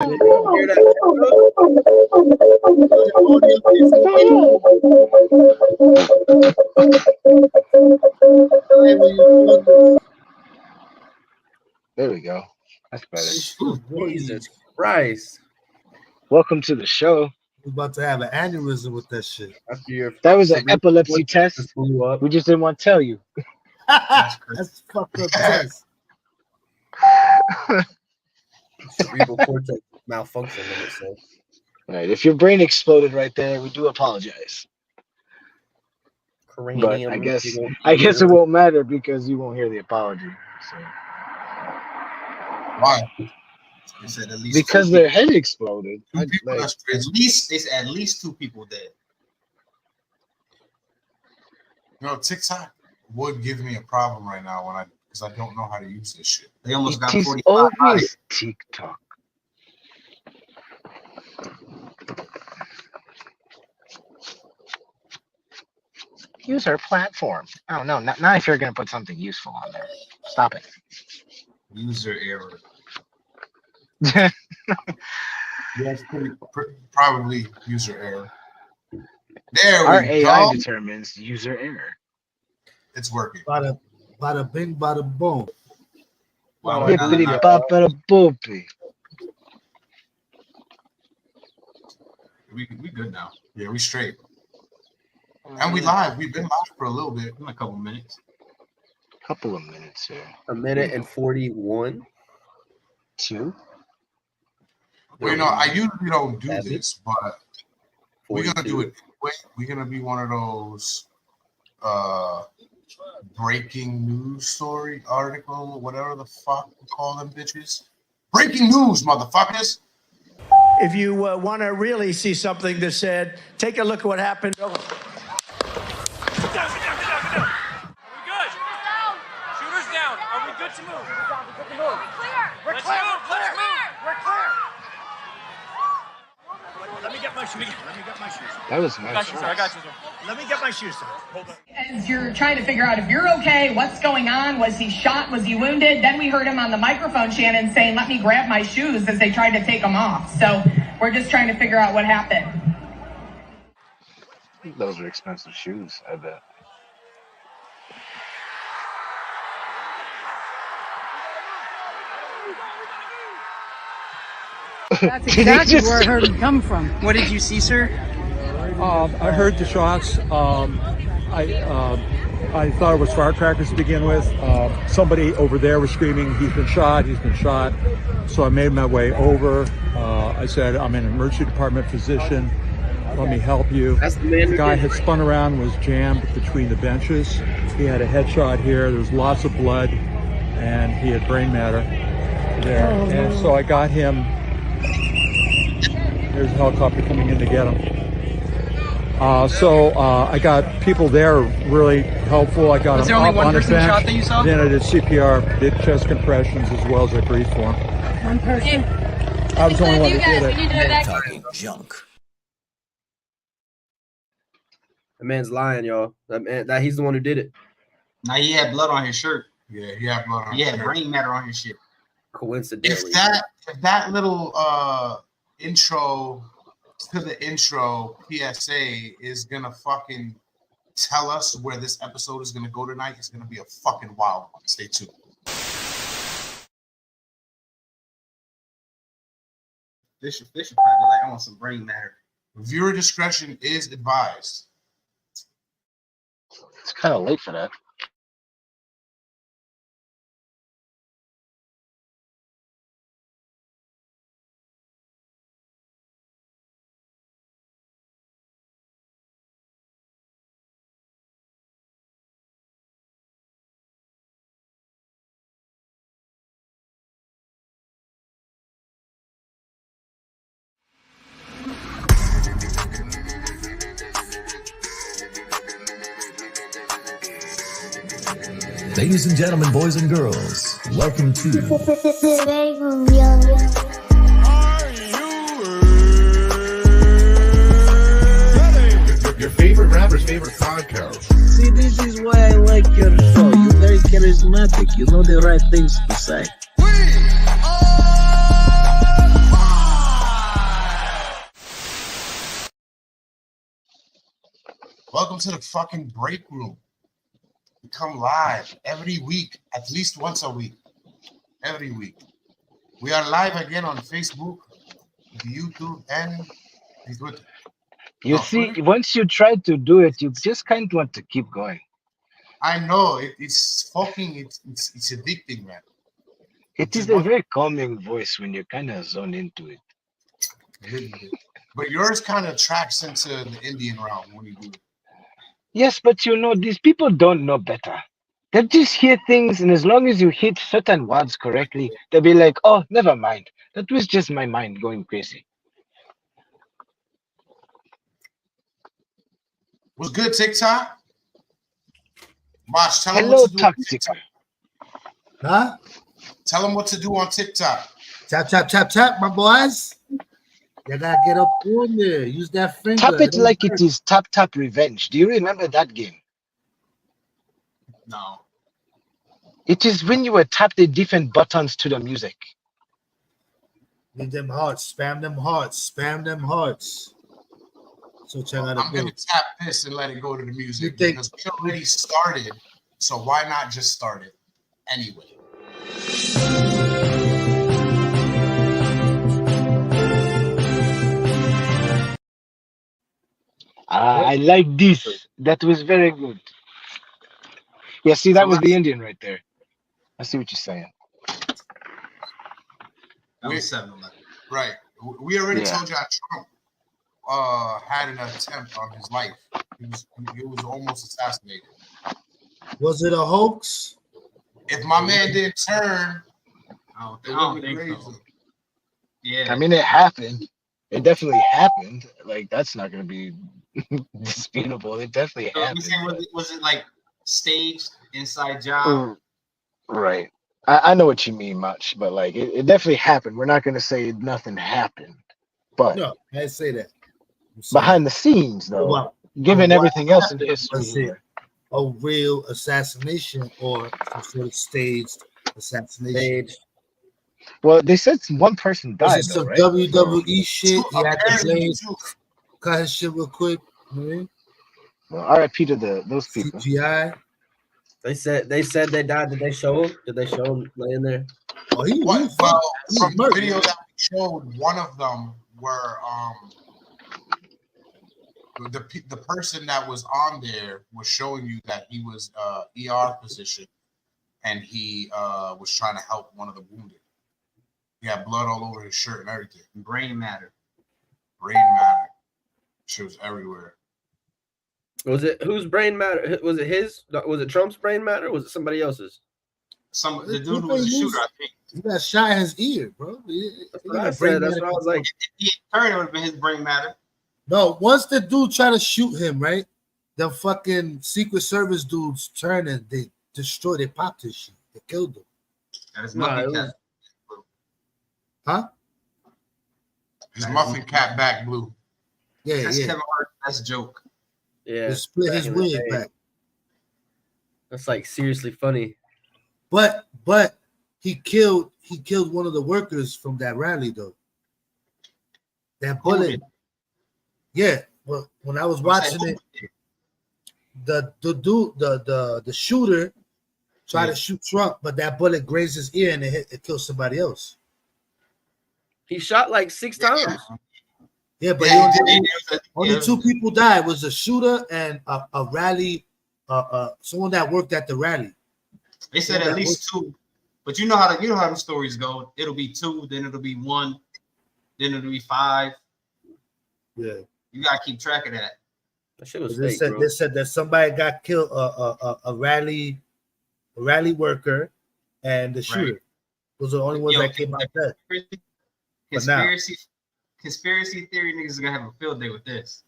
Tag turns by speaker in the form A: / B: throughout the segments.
A: Hear that?
B: There we go. That's better.
A: Jesus Christ.
B: Welcome to the show.
C: We're about to have an aneurysm with that shit.
B: That was an epilepsy test. We just didn't want to tell you.
C: That's fucked up test.
A: Cerebral cortex malfunction. So.
B: All right. If your brain exploded right there, we do apologize. But I guess it won't matter because you won't hear the apology. So.
C: Why? They said at least
B: because their head exploded.
C: At least they said at least 2 people dead.
D: You know, TikTok would give me a problem right now because I don't know how to use this shit.
C: They almost got 45.
B: Always TikTok. User platform. Oh no, not if you're gonna put something useful on there. Stop it.
C: User error.
D: Yes, probably user error. There
B: Our
D: we
B: AI
D: go.
B: determines user error.
D: It's working.
C: Bada bing, bada boom.
B: Bippity boppity boopy.
D: We good now. Yeah, we straight. And we live. We've been live for a little bit. In a couple minutes.
B: Couple of minutes here.
A: A minute and 41.
B: 2.
D: Well, you know, I usually don't do
A: That's
D: this, but we're gonna do it anyway. We're gonna be one of those breaking news story article, whatever the fuck we call them bitches. Breaking news, motherfuckers.
E: If you want to really see something that said, take a look at what happened.
F: Are we good? Shooters down. Are we good to move? We're clear. We're clear.
E: Let me get my shoes.
B: That was nice.
F: I got you, sir.
E: Let me get my shoes. Hold on.
G: As you're trying to figure out if you're okay, what's going on, was he shot, was he wounded? Then we heard him on the microphone, Shannon, saying, let me grab my shoes as they tried to take them off. So we're just trying to figure out what happened.
B: Those are expensive shoes, I bet.
H: That's exactly where I heard him come from.
I: What did you see, sir?
J: I heard the shots. I thought it was firecrackers to begin with. Somebody over there was screaming, he's been shot. So I made my way over. I said, I'm an emergency department physician. Let me help you. The guy had spun around and was jammed between the benches. He had a headshot here. There was lots of blood, and he had brain matter there. And so I got him. There's a helicopter coming in to get him. I got people there really helpful. I got him up on the bench.
I: Shot that you saw?
J: Then I did CPR, did chest compressions as well as I breathed for him.
H: One person.
J: I was the only one that did it.
I: Talking junk.
A: The man's lying, y'all. That he's the one who did it.
C: Now he had blood on his shirt.
D: Yeah, he had blood on
C: He
D: his
C: had
D: shirt.
C: brain matter on his shit.
A: Coincidentally.
D: If that little intro to the intro PSA is gonna fucking tell us where this episode is gonna go tonight, it's gonna be a fucking wild one. Stay tuned.
C: This should probably be like, I want some brain matter.
D: Viewer discretion is advised.
B: It's kind of late for that.
K: Ladies and gentlemen, boys and girls, welcome to
L: BreakRoom, yo.
K: your favorite rapper's favorite podcast.
M: See, this is why I like your show. You're very charismatic. You know the right things to say.
D: Welcome to the fucking break room. We come live every week, at least once a week. Every week. We are live again on Facebook, YouTube, and Twitter.
B: You see, once you try to do it, you just kind of want to keep going.
D: I know it's addicting, man.
B: It is a very calming voice when you kind of zone into it.
D: But yours kind of tracks into the Indian realm when you do it.
B: Yes, but you know, these people don't know better. They just hear things, and as long as you hit certain words correctly, they'll be like, oh, never mind. That was just my mind going crazy.
D: Was good, TikTok? Mach, tell them
B: Hello,
D: what to do on
B: toxic.
D: TikTok.
M: Huh?
D: Tell them what to do on TikTok.
M: Tap, tap, tap, tap, my boys. You gotta get up on there. Use that finger.
B: Tap it like it is Tap Tap Revenge. Do you remember that game?
C: No.
B: It is when you would tap the different buttons to the music.
M: Need them hearts. Spam them hearts. Spam them hearts. So check out
D: I'm gonna tap this and let it go to the music because we already started. So why not just start it anyway?
B: I like this. That was very good. Yeah, see, that was the Indian right there. I see what you're saying.
D: Right. We already
B: Yeah.
D: told you Trump had an attempt on his life. He was almost assassinated.
M: Was it a hoax?
D: If my man didn't turn,
C: I don't think so. Yeah.
B: I mean, it happened. It definitely happened. Like, that's not going to be disputable. It definitely
C: So you
B: happened.
C: saying was it like staged inside job?
B: Right. I know what you mean, much, but like, it definitely happened. We're not going to say nothing happened. But
M: No, I didn't say that.
B: behind the scenes, though,
M: Well,
B: given
M: what
B: everything else in
M: happened?
B: history,
M: Was it a real assassination or some sort of staged assassination?
B: well, they said one person
M: Was
B: died,
M: it
B: though,
M: some
B: right?
M: WWE shit? He had to
D: apparently
M: blame, cut his shit real quick. You know what I mean?
B: Well, RIP to those people.
M: CGI.
A: They said they died. Did they show him? Did they show him laying there?
M: Oh, he
D: well,
M: he
D: from the
M: murdered.
D: video that we showed, one of them were the person that was on there was showing you that he was ER position and he was trying to help one of the wounded. He had blood all over his shirt and everything.
C: Brain matter.
D: Brain matter. Shit was everywhere.
A: Was it whose brain matter? Was it his? Was it Trump's brain matter? Or was it somebody else's?
C: The dude who was a shooter, I think.
M: He got shot in his ear, bro.
A: That's what I said. That's what I was like.
C: If he turned, it would have been his brain matter.
M: No, once the dude tried to shoot him, right? The fucking Secret Service dudes turned and they destroyed, they popped his shit. They killed him.
C: That is
A: No,
C: nothing.
M: Huh?
D: His muffin cap back blue.
M: Yeah,
C: That's
M: yeah.
C: Kevin Hart. That's a joke.
A: Yeah.
M: They split his
A: back in the
M: wig
A: day.
M: back.
A: That's like seriously funny.
M: But he killed one of the workers from that rally though. That bullet. Yeah, well, when I was watching it, the dude, the shooter tried to shoot Trump, but that bullet grazed his ear and it killed somebody else.
A: He shot like 6 times.
M: Yeah, but only 2 people died. It was a shooter and a rally, someone that worked at the rally.
C: They said at least 2, but you know how the stories go. It'll be 2, then it'll be 1, then it'll be 5.
M: Yeah,
C: you gotta keep track of that.
A: That shit was
M: they
A: fake,
M: said
A: bro.
M: they said that somebody got killed, a rally worker, and the shooter.
C: Right.
M: Those are the only ones that came out dead.
C: Conspiracy theory niggas are gonna have a field day with this.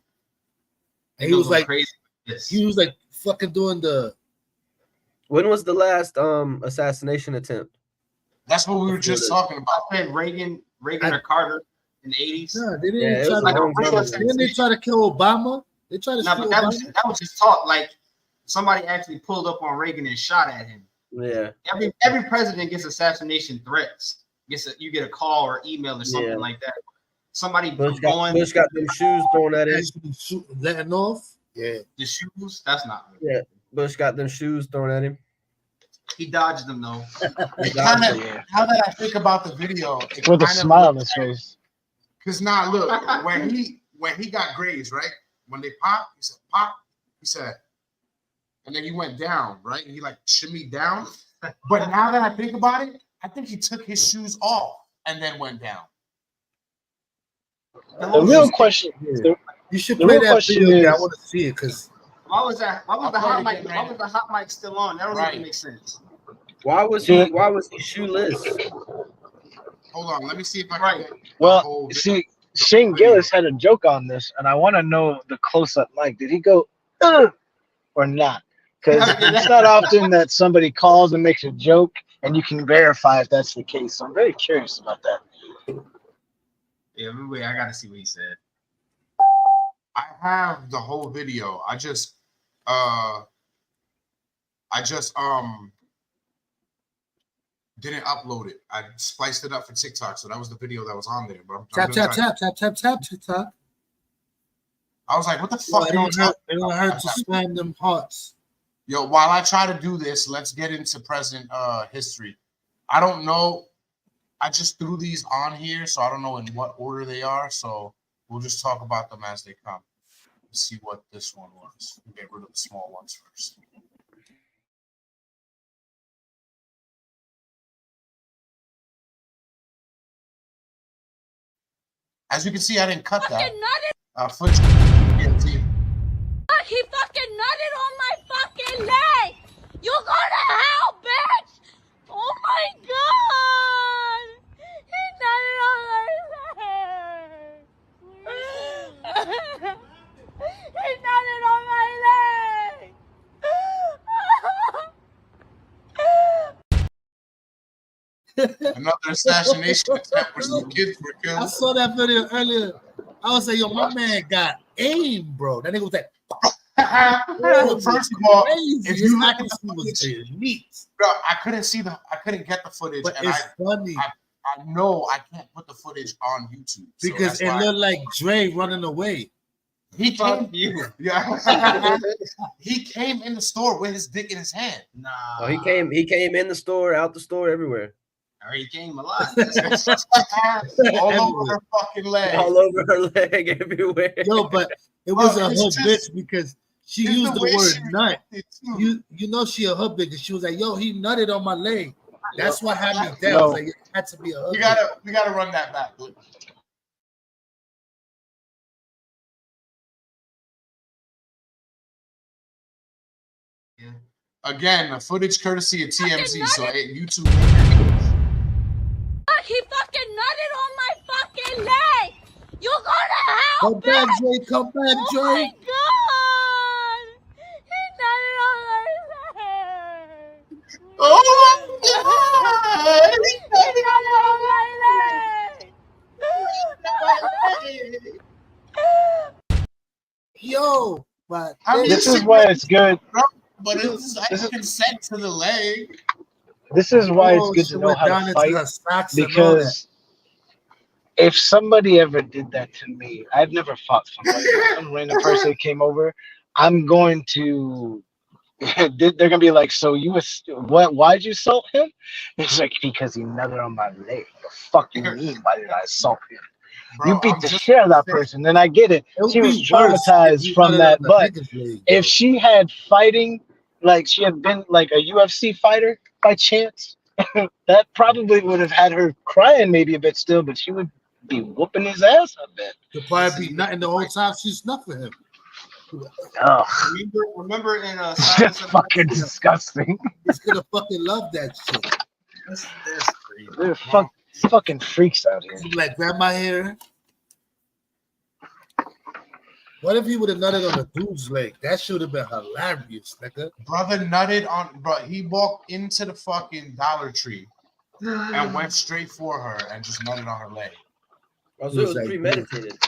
M: And he was like
C: crazy with this.
M: He was like fucking doing the.
A: When was the last assassination attempt?
D: That's what we were just talking about.
C: I said Reagan or Carter in the 80s.
M: No, they didn't didn't they try to kill Obama? They tried to
C: no,
M: shoot
C: but that
M: Obama.
C: was just talk. Like somebody actually pulled up on Reagan and shot at him.
A: Yeah.
C: Every president gets assassination threats. You get a call or email or something like that. Somebody
A: Bush got them shoes thrown at him.
M: Letting off. Yeah.
C: The shoes, that's not good.
A: Yeah, Bush got them shoes thrown at him.
C: He dodged them though.
D: It kind of, now that I think about the video, it
B: with a
D: kind of
B: smile on his face.
D: Because now look, when he got grazed, right? When they popped, he said pop. He said, and then he went down, right? And he like shimmied down. But now that I think about it, I think he took his shoes off and then went down.
B: The real question,
M: you should play that video. I want to see it because
C: why was that? Why was the hot mic? Why was the hot mic still on? That don't even make sense.
A: Why was he shoeless?
D: Hold on, let me see if I can. Get
B: well, see, Shane Gillis had a joke on this, and I want to know the close-up mic. Did he go or not? Because it's not often that somebody calls and makes a joke, and you can verify if that's the case. So I'm very curious about that.
C: Yeah, wait, I gotta see what he said.
D: I have the whole video. I just didn't upload it. I spliced it up for TikTok, so that was the video that was on there. But
M: tap TikTok.
D: I was like, what the fuck?
M: It don't hurt to spam them hearts.
D: Yo, while I try to do this, let's get into present history. I don't know. I just threw these on here, so I don't know in what order they are. So we'll just talk about them as they come. Let's see what this one was. We'll get rid of the small ones first. As you can see, I didn't cut that. Footage.
I: He fucking nutted on my fucking leg. You go to hell, bitch. Oh my god. He nutted on my leg. He nutted on my leg.
D: Another assassination attempt where some kids were killed.
M: I saw that video earlier. I was like, yo, my man got aim, bro. That nigga was like,
D: first of all, if you look at the
M: was
D: neat, bro, I couldn't get the footage,
M: but
D: and
M: it's funny.
D: I know I can't put the footage on YouTube
M: because it looked like Dre running away.
D: He came, he came in the store with his dick in his hand.
C: Nah,
A: Oh, he came in the store, out the store, everywhere.
C: Or he came alive.
D: All over her fucking leg.
A: All over her leg, everywhere.
M: Yo, but it was a hood bitch because she used the word nut. You know she a hood bitch because she was like, yo, he nutted on my leg. That's what had me down. I was like, it had to be a hood.
D: We gotta run that back. Yeah. Again, the footage courtesy of TMZ, so YouTube.
I: He fucking nutted on my fucking leg. You go to hell,
M: come
I: bitch.
M: Back, Dre. Come back, Dre.
I: Oh my god. He nutted on my leg.
D: Oh my god.
I: He nutted on my leg.
M: Yo, but
B: this is why it's good.
D: But it's consent to the leg.
B: This is why it's good to know how to fight, because if somebody ever did that to me, I've never fought somebody. Some random person came over, I'm going to. They're gonna be like, "So you was what? Why'd you assault him?" It's like, because he nutted on my leg. The fuck you mean? Why did I assault him? Bro, you beat the shit out of that person, and I get it. She was traumatized from that, but if she had fighting, like she had been like a UFC fighter by chance, that probably would have had her crying maybe a bit still, but she would be whooping his ass a bit.
M: She'd probably be nutting the whole time she snuffing him.
C: Remember in
B: just fucking disgusting.
M: He's gonna fucking love that shit.
C: That's crazy.
B: They're fucking freaks out here.
M: He'd be like, grab my hair. What if he would have nutted on a dude's leg? That should have been hilarious, nigga.
D: Brother nutted on, bro. He walked into the fucking Dollar Tree and went straight for her and just nutted on her leg.
A: Also, it was premeditated.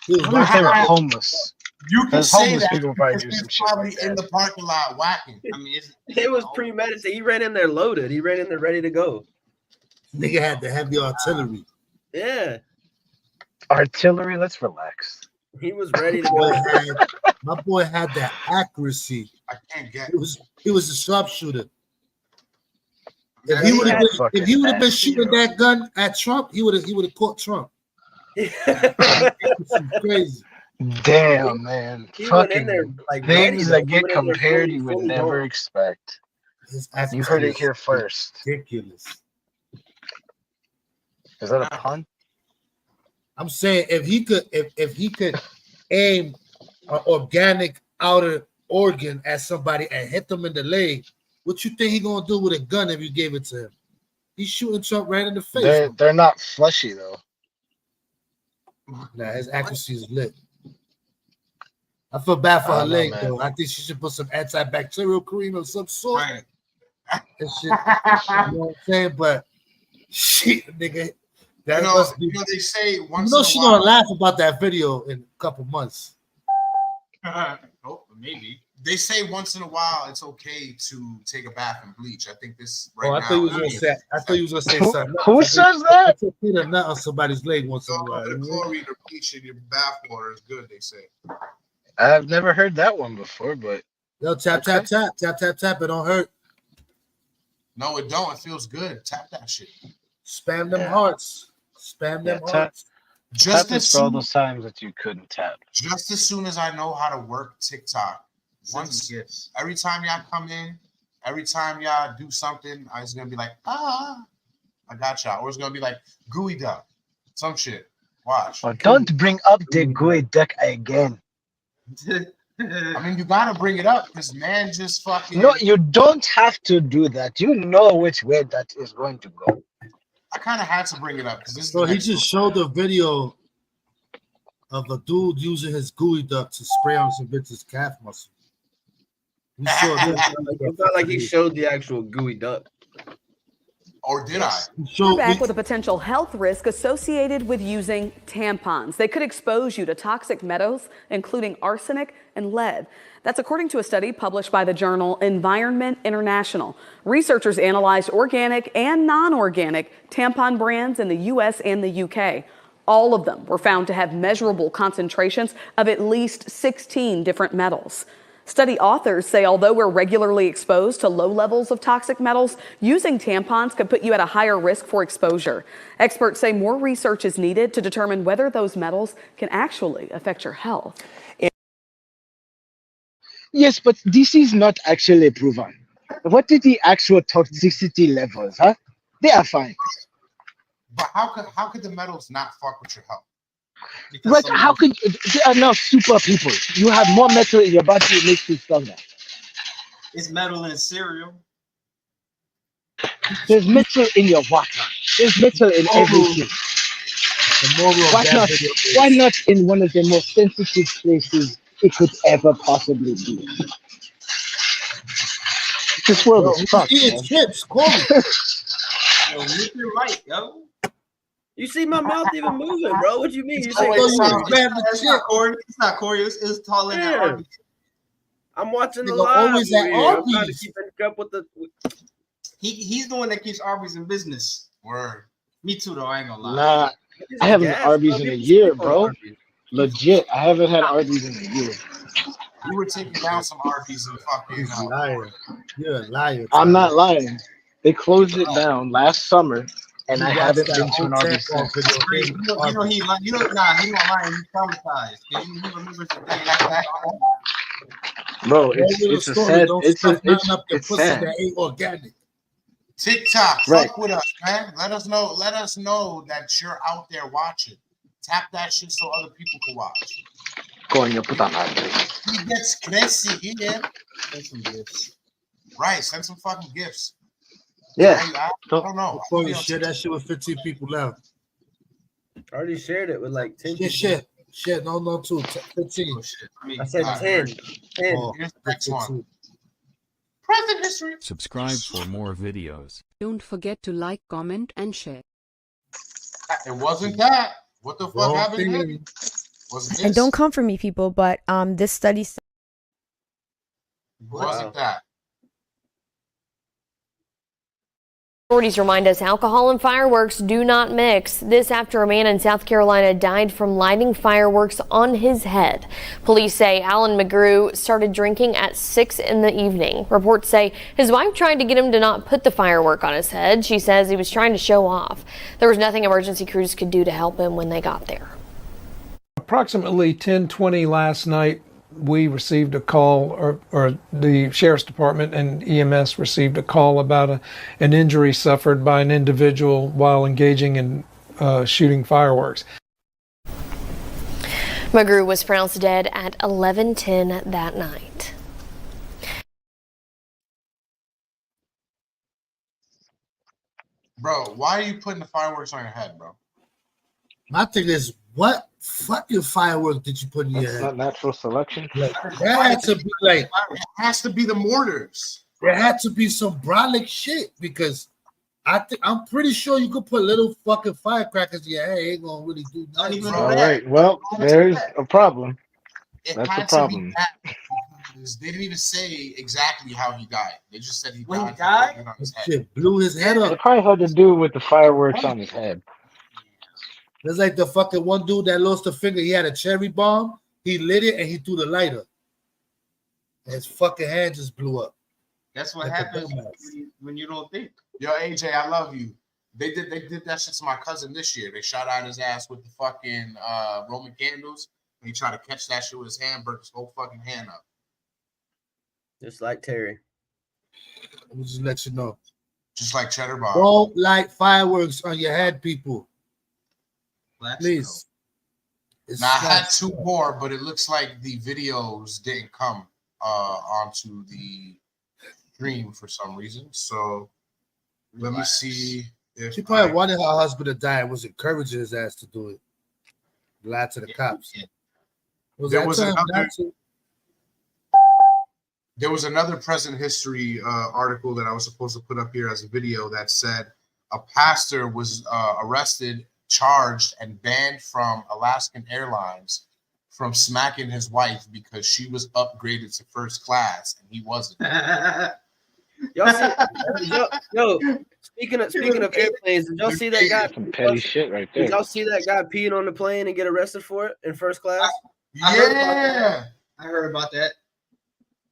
B: What if they were homeless?
D: You can say that
B: people
D: because he's probably in the parking lot whacking.
C: I mean,
A: it was premeditated. He ran in there loaded. He ran in there ready to go.
M: Nigga had the heavy artillery.
A: Yeah.
B: Artillery? Let's relax.
A: He was ready to go.
M: My boy had that accuracy.
D: I can't get.
M: He was a sharpshooter. If he would have been shooting that gun at Trump, he would have caught Trump. Crazy.
B: Damn, man.
A: He
B: Fucking
A: went in there, like,
B: things
A: ready,
B: that get compared you would never
A: known.
B: expect. You heard it here first.
M: Ridiculous.
B: Is that a pun?
M: I'm saying if he could aim an organic outer organ at somebody and hit them in the leg, what you think he gonna do with a gun if you gave it to him? He's shooting Trump right in the face.
B: They're not fleshy though.
M: Nah, his accuracy is lit. I feel bad for her leg though. I think she should put some antibacterial cream of some sort.
D: Right.
M: And shit. You know what I'm saying? But shit, nigga. That must be,
D: they say once
M: she gonna laugh about that video in a couple months.
D: Oh, maybe. They say once in a while it's okay to take a bath and bleach. I think this
M: I
D: now.
M: thought you was gonna say something.
B: Who says that?
M: I put a nut on somebody's leg once in a while.
D: The chlorine or bleach in your bath water is good, they say.
B: I've never heard that one before, but
M: yo, tap. It don't hurt.
D: No, it don't. It feels good. Tap that shit.
M: Spam them hearts. Spam them hearts.
B: Just as for all those times that you couldn't tap.
D: Just as soon as I know how to work TikTok, every time y'all come in, every time y'all do something, I was gonna be like, I got y'all. Or it's gonna be like gooey duck, some shit. Watch.
B: Oh, don't bring up the gooey duck again.
D: I mean, you gotta bring it up because man just fucking.
B: No, you don't have to do that. You know which way that is going to go.
D: I kind of had to bring it up because this.
M: So he just showed a video of a dude using his gooey duck to spray on some bitch's calf muscle.
A: It felt like he showed the actual gooey duck.
D: Or did I?
N: We're back with a potential health risk associated with using tampons. They could expose you to toxic metals, including arsenic and lead. That's according to a study published by the journal Environment International. Researchers analyzed organic and non-organic tampon brands in the U.S. and the U.K. All of them were found to have measurable concentrations of at least 16 different metals. Study authors say although we're regularly exposed to low levels of toxic metals, using tampons could put you at a higher risk for exposure. Experts say more research is needed to determine whether those metals can actually affect your health.
B: Yes, but this is not actually proven. What are the actual toxicity levels, huh? They are fine.
D: But how could the metals not fuck with your health?
B: But how could they are not super people? You have more metal in your body, it makes you stronger.
C: It's metal in cereal.
B: There's metal in your water. There's metal in everything. Why not in one of the most sensitive places it could ever possibly be? This world is fucked.
M: Chips, call me.
C: You're right, yo.
A: You see my mouth even moving, bro. What you mean? You say
C: it's not Corey. It's not Corey. It's taller than Arby's.
A: I'm watching the
M: Nigga,
A: live.
M: always at
A: I'm trying to
M: Arby's.
A: keep up with the.
C: He's the one that keeps Arby's in business.
D: Word.
C: Me too, though. I ain't gonna lie.
B: Nah, I haven't had Arby's in a year, bro. Legit, I haven't had Arby's in a year.
D: You were taking down some Arby's and fucking.
M: Liar. You're a liar.
B: I'm not lying. They closed it down last summer, and I haven't been to an Arby's since.
C: He not lying. He's traumatized. He remembers the day after.
B: Bro, it's a sad. It's sad.
M: That ain't organic.
D: TikTok,
B: Right.
D: fuck with us, man. Let us know that you're out there watching. Tap that shit so other people can watch.
B: Coño, puta madre.
D: He gets crazy, yeah. Send some gifts. Right, send some fucking gifts.
B: Yeah.
D: I don't know.
M: Before you share that shit with 15 people now.
A: I already shared it with like 10 people.
M: Shit. No, 15.
A: I said 10. 10.
M: Oh,
D: here's the next one. Present history.
O: Subscribe for more videos.
H: Don't forget to like, comment, and share.
D: It wasn't that. What the fuck happened here? Was this?
P: And don't come for me, people, but this study
D: Wasn't that?
Q: Authorities remind us alcohol and fireworks do not mix. This after a man in South Carolina died from lighting fireworks on his head. Police say Alan McGrew started drinking at 6 in the evening. Reports say his wife tried to get him to not put the firework on his head. She says he was trying to show off. There was nothing emergency crews could do to help him when they got there.
R: Approximately 10:20 last night, we received a call, or the Sheriff's Department and EMS received a call about an injury suffered by an individual while engaging in shooting fireworks.
Q: McGrew was pronounced dead at 11:10 that night.
D: Bro, why are you putting the fireworks on your head, bro?
M: My thing is, what fucking firework did you put in your head?
B: Not natural selection.
M: Like, that had to be like,
D: it has to be the mortars.
M: There had to be some brolic shit because I'm pretty sure you could put little fucking firecrackers in your head. It ain't gonna really do nothing.
B: All right. Well, there's a problem. That's the
D: had
B: problem.
D: To be that because they didn't even say exactly how he died. They just said he
C: When
D: died.
C: he died?
D: On his head.
M: Shit blew his head up.
B: It probably had to do with the fireworks on his head.
M: There's like the fucking one dude that lost a finger. He had a cherry bomb. He lit it and he threw the lighter. And his fucking hand just blew up.
C: That's what happens when you don't think.
D: Yo, AJ, I love you. They did that shit to my cousin this year. They shot out his ass with the fucking Roman candles. And he tried to catch that shit with his hand, burnt his whole fucking hand up.
A: Just like Terry.
M: Let me just let you know.
D: Just like Cheddar Bob.
M: Don't light fireworks on your head, people. Please.
D: Now, I had two more, but it looks like the videos didn't come onto the stream for some reason. So let me see if
M: She probably wanted her husband to die and was encouraging his ass to do it. Lie to the cops.
D: There was another present history article that I was supposed to put up here as a video that said a pastor was arrested, charged, and banned from Alaskan Airlines from smacking his wife because she was upgraded to first class and he wasn't.
A: Y'all see, yo, speaking of airplanes, did y'all see that guy?
B: Some petty shit right there.
A: Did y'all see that guy peeing on the plane and get arrested for it in first class?
C: I heard about that.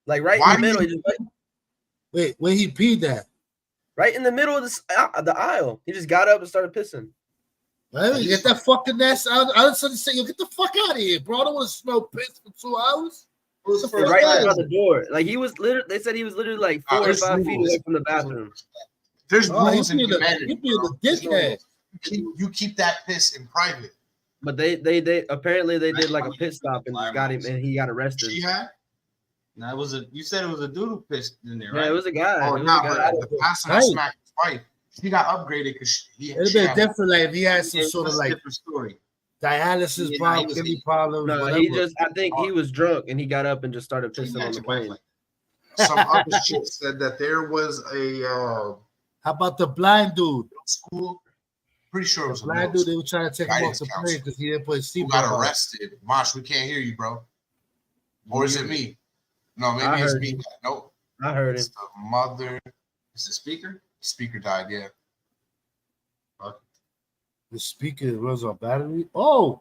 A: Like right in the middle.
M: Wait, when he peed that?
A: Right in the middle of the aisle. He just got up and started pissing.
M: Hey, get that fucking ass out. I was going to say, yo, get the fuck out of here, bro. I don't want to smell piss for 2 hours.
A: Right out the door. Like he was literally, they said he was literally like 4 or 5 feet away from the bathroom.
D: There's rules in humanity.
M: He'd be a dickhead.
D: You keep that piss in private.
A: But they apparently they did like a pit stop and just got him and he got arrested.
C: No, it was you said it was a doodle piss in there, right?
A: Yeah, it was a guy.
D: Oh, no, but the pastor that smacked his wife, he got upgraded because he
M: It'd been different like if he had some sort of like
C: different story.
M: Dialysis problem, kidney problem.
A: No,
M: whatever.
A: he just I think he was drunk and he got up and just started pissing on the plane.
D: Some other shit said that there was a
M: how about the blind dude?
D: School. Pretty sure it was
M: the blind dude. They were trying to take him off the plane because he didn't put his seatbelt on.
D: Got arrested. Mosh, we can't hear you, bro. Or is it me? No, maybe it's me. Nope.
A: I heard
D: it's
A: it.
D: The mother.
C: Is the speaker?
D: Speaker died. Yeah.
M: The speaker runs on battery. Oh,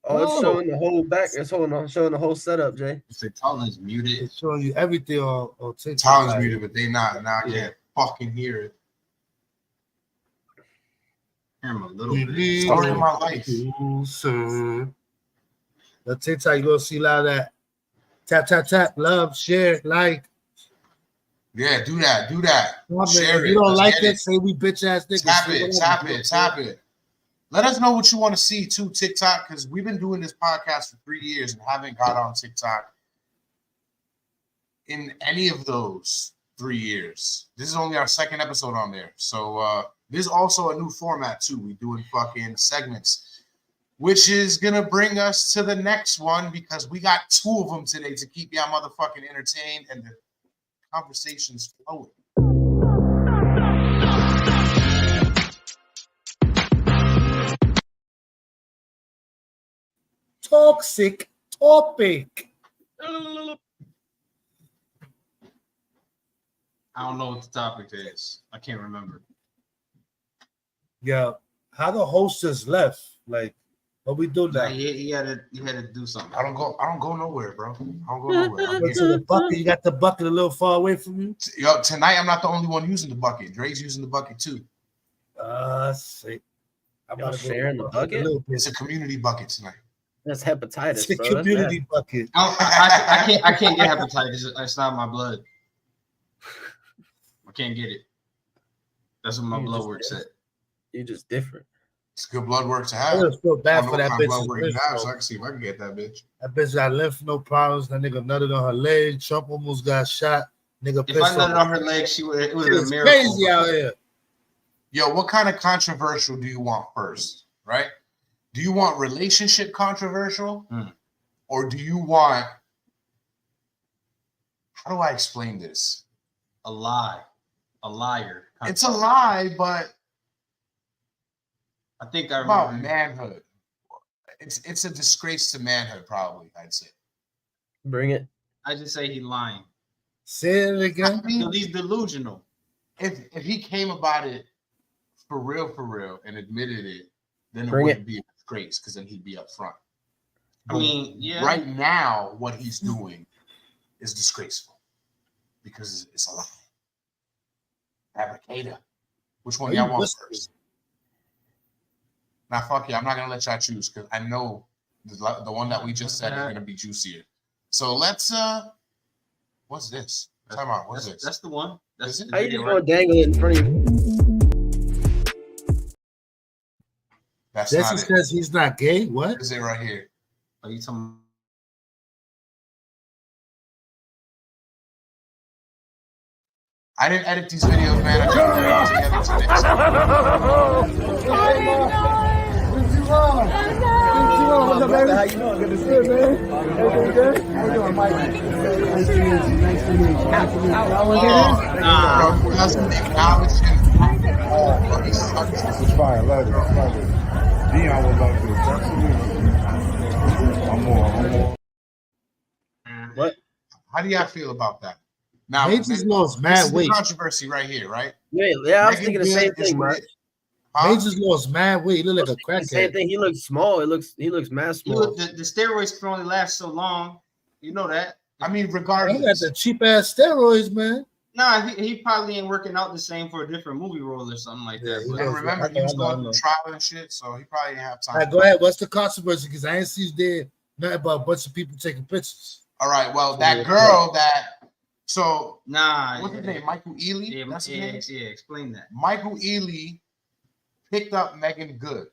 A: it's showing the whole back. It's showing the whole setup, Jay.
C: The Talon's muted.
M: It's showing you everything on TikTok.
D: Talon's muted, but they not. Now I can't fucking hear it.
C: I'm a little bit.
D: Story of my life.
M: Sir. The TikTok, you gonna see a lot of that. Tap, tap, tap, love, share, like.
D: Yeah, do that. Do that.
M: Share if you don't like it, say we bitch ass niggas.
D: Tap it. Let us know what you want to see too, TikTok, because we've been doing this podcast for 3 years and haven't got on TikTok in any of those 3 years. This is only our second episode on there. So this is also a new format too. We're doing fucking segments, which is gonna bring us to the next one because we got 2 of them today to keep y'all motherfucking entertained and the conversations flowing.
M: Toxic topic.
C: I don't know what the topic is. I can't remember.
M: Yeah, how the hostess left? Like, what we do now?
C: He had to do something.
D: I don't go nowhere, bro. I don't go nowhere. I'm
M: Go to the bucket. You got the bucket a little far away from you.
D: Yo, tonight I'm not the only one using the bucket. Dre's using the bucket too.
M: See. I'm
A: Y'all sharing the bucket?
D: It's a community bucket tonight.
A: That's hepatitis,
M: It's a
A: bro.
M: community bucket.
C: I can't get hepatitis. It's not my blood. I can't get it. That's what my blood work said.
A: You're just different.
D: It's good blood work to
M: I
D: have.
M: just feel bad
D: I
M: for
D: know
M: that
D: what kind of
M: bitch.
D: blood work you have, so I can see if I can get that bitch.
M: That bitch got lymph node problems. That nigga nutted on her leg. Trump almost got shot. Nigga
C: If I nutted on her leg, it would have been a miracle.
M: Crazy out here.
D: Yo, what kind of controversial do you want first, right? Do you want relationship controversial? Or do you want, how do I explain this?
C: A lie. A liar.
D: It's a lie, but
C: I think I
D: about
C: remember.
D: manhood. It's a disgrace to manhood, probably, I'd say.
A: Bring it.
C: I just say he's lying.
M: Say it again.
D: I mean,
C: He's delusional.
D: if he came about it for real, and admitted it, then it
A: Bring
D: wouldn't be a disgrace because then he'd be up front.
C: I mean, yeah.
D: Right now, what he's doing is disgraceful because it's a lie. Fabricator. Which one y'all want first? Now, fuck you. I'm not gonna let y'all choose because I know the one that we just said is gonna be juicier. So let's what's this? Time out. What's this?
C: That's the one. That's
A: How you just gonna dangle it in front of you?
D: That's
M: Jesse
D: not it.
M: says he's not gay. What?
D: Is it right here?
C: Are you talking?
D: I didn't edit these videos, man. I just put it all together
M: What's up, baby? How you doing? Good to see you, man. Everything good? How you doing, Mike? Nice to meet you. Nice to meet you. How was it?
D: It's fine. Love it.
S: Dion would love this. I'm more.
A: What?
D: How do y'all feel about that? Now,
M: Major's lost mad weight.
D: Controversy right here, right?
A: Yeah, I was thinking the same thing, man.
M: Major's lost mad weight. He look like a crackhead.
A: Same thing. He looks small. He looks mad small.
C: The steroids can only last so long. You know that.
D: I mean,
M: He
D: regardless.
M: got the cheap ass steroids, man.
C: Nah, he probably ain't working out the same for a different movie role or something like that.
D: And remember, he was going through trial and shit, so he probably didn't have time.
M: All right, go ahead. What's the controversy? Because I ain't see there nothing about a bunch of people taking pictures.
D: All right, well, that girl that so
C: nah,
D: what's his name? Michael Ealy?
C: Yeah,
D: That's his name?
C: yeah, explain that.
D: Michael Ealy picked up Megan Good.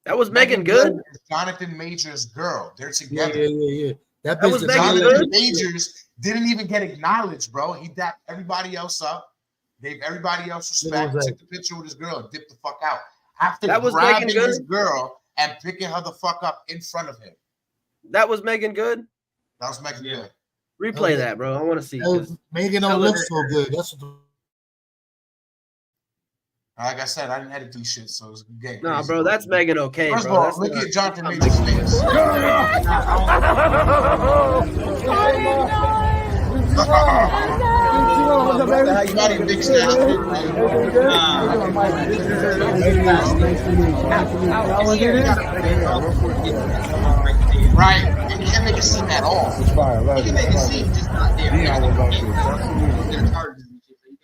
A: That was Megan Good?
D: Is Jonathan Majors' girl. They're together.
M: Yeah.
A: That was Megan
D: Jonathan
A: Good?
D: Majors didn't even get acknowledged, bro. He dapped everybody else up, gave everybody else respect, took the picture with his girl, and dipped the fuck out. After
A: That was
D: grabbing
A: Megan Good?
D: his girl and picking her the fuck up in front of him.
A: That was Megan Good?
D: That was Megan Good.
A: Replay that, bro. I want to see.
M: Megan don't look so good. That's what
D: Like I said, I didn't edit these shit, so it's good.
A: Nah, bro, that's Megan okay,
D: First
A: bro.
D: of all,
A: That's
D: look
A: not-
D: at Jonathan Majors' face. Right, and you can't make it seem at all.
S: It's fine. Love
C: You can make it seem just not there.
S: Dion would love this.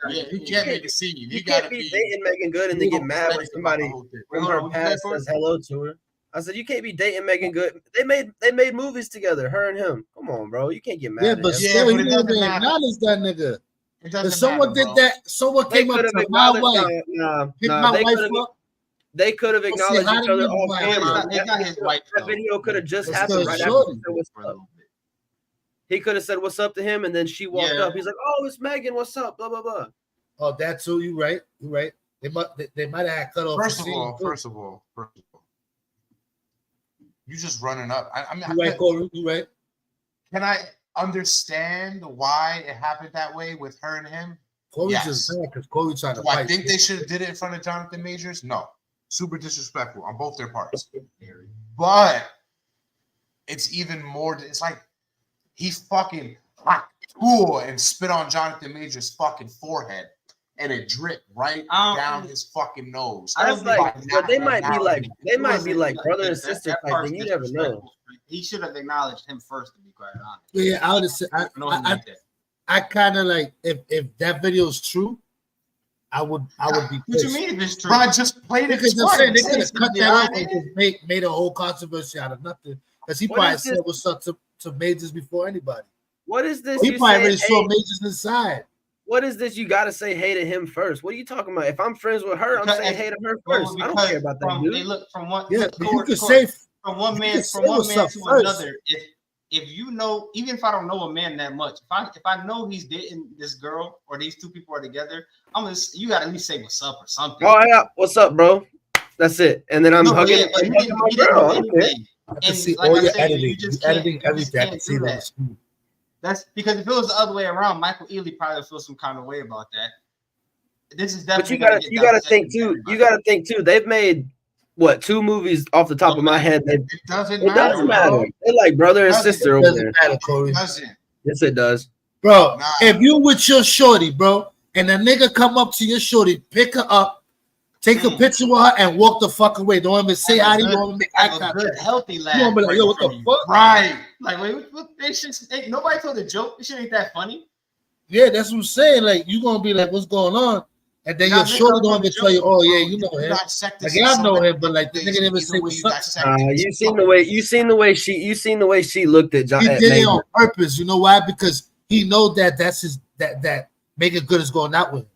D: Yeah, you can't make it seem.
A: You can't be dating Megan Good and then get mad when somebody from her past says hello to her. I said you can't be dating Megan Good. They made movies together, her and him. Come on, bro. You can't get mad.
M: Yeah,
A: at
M: but
A: him.
M: still, he didn't even acknowledge that nigga. If someone did that, someone
A: They
M: came up
A: could've
M: to my
A: acknowledged-
M: wife,
A: nah,
M: picked
A: nah,
M: my
A: they
M: wife
A: could've-
M: up.
A: They could have
M: Let's see,
A: acknowledged
M: how
A: each
M: did
A: other
M: you
A: off
M: know
A: camera.
C: It's not his wife,
A: That video could have just
M: It's
A: happened
M: still
A: right after
M: shorty.
A: he said what's up. He could have said what's up to him, and then she walked
C: Yeah.
A: up. He's like, "Oh, it's Megan. What's up?" Blah blah blah.
M: Oh, that too. You right. You right. They might have cut off.
D: First
M: the
D: of
M: scene,
D: all,
M: too.
D: you just running up. I mean,
M: You right, Corey. You right.
D: Can I understand why it happened that way with her and him?
M: Corey's
D: Yes.
M: just bad because Corey trying to
D: Do I
M: fight.
D: think they should have did it in front of Jonathan Majors? No. Super disrespectful on both their parts. But it's even more. It's like he fucking and spit on Jonathan Majors' fucking forehead and it dripped right down his fucking nose.
A: That's like, but they might be like brother and sister type thing. You never know.
C: He should have acknowledged him first, to be quite honest.
M: Yeah, I would have said. I kind of like if that video is true, I would be pissed.
C: What you mean if it's true?
D: Bro, I just played it.
M: Because I'm saying they could have cut that off and just made a whole controversy out of nothing. Because he probably said what's up to Majors before anybody.
A: What is this?
M: He probably already saw Majors inside.
A: What is this? You got to say hey to him first. What are you talking about? If I'm friends with her, I'm saying hey to her first. I don't care about that dude.
C: They look from one.
M: Yeah, but you could say
C: from one man to another. If you know, even if I don't know a man that much, if I know he's dating this girl or these two people are together, you got to at least say what's up or something.
A: Oh yeah, what's up, bro? That's it. And then I'm hugging my girl.
M: I can see all your editing. You're editing everything. I can see that.
C: That's because if it was the other way around, Michael Ealy probably would feel some kind of way about that. This is definitely.
A: But you gotta think too. You gotta think too. They've made what 2 movies off the top of my head. It
D: doesn't
A: matter. They're like brother and sister over there.
M: Matter, Corey.
A: Yes, it does,
M: bro. If you with your shorty, bro, and a nigga come up to your shorty, pick her up, take a picture with her, and walk the fuck away. Don't even say hi. Don't even make eye contact.
C: Good, healthy laugh.
M: You gonna be like, yo, what the fuck?
C: Right. Like, wait, nobody told a joke. This shit ain't that funny.
M: Yeah, that's what I'm saying. Like, you gonna be like, what's going on? And then your shorty don't even tell you, oh yeah, you know him. Like, yeah, I know him, but like the nigga never say what's up.
A: You seen the way she looked at John.
M: He did it on purpose. You know why? Because he knows that that's his that Megan Good is going out with him.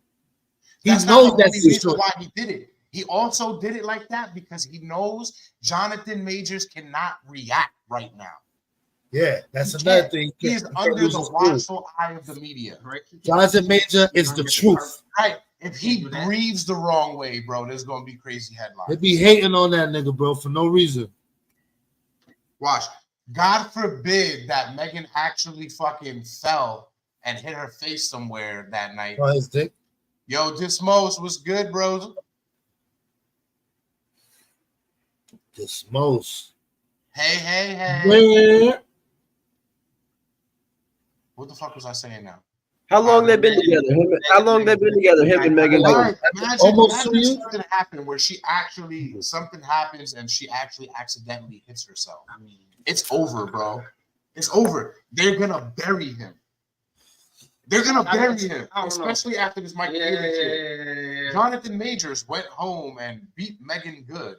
M: He knows that's his
D: reason why he did it. He also did it like that because he knows Jonathan Majors cannot react right now.
M: Yeah, that's another thing.
D: He's under the watchful eye of the media. Right?
M: Jonathan Major is the truth.
D: Right. If he breathes the wrong way, bro, there's gonna be crazy headlines.
M: They be hating on that nigga, bro, for no reason.
D: Watch. God forbid that Megan actually fucking fell and hit her face somewhere that night.
M: Oh, his dick.
D: Yo, Dismos, what's good, bros?
M: Dismos.
D: Hey. What the fuck was I saying now?
A: How long they been together? Him and Megan.
M: Almost 2 years.
D: Something happened where something happens and she actually accidentally hits herself. I mean, it's over, bro. It's over. They're gonna bury him. Especially after this Michael Ealy shit. Jonathan Majors went home and beat Megan Good.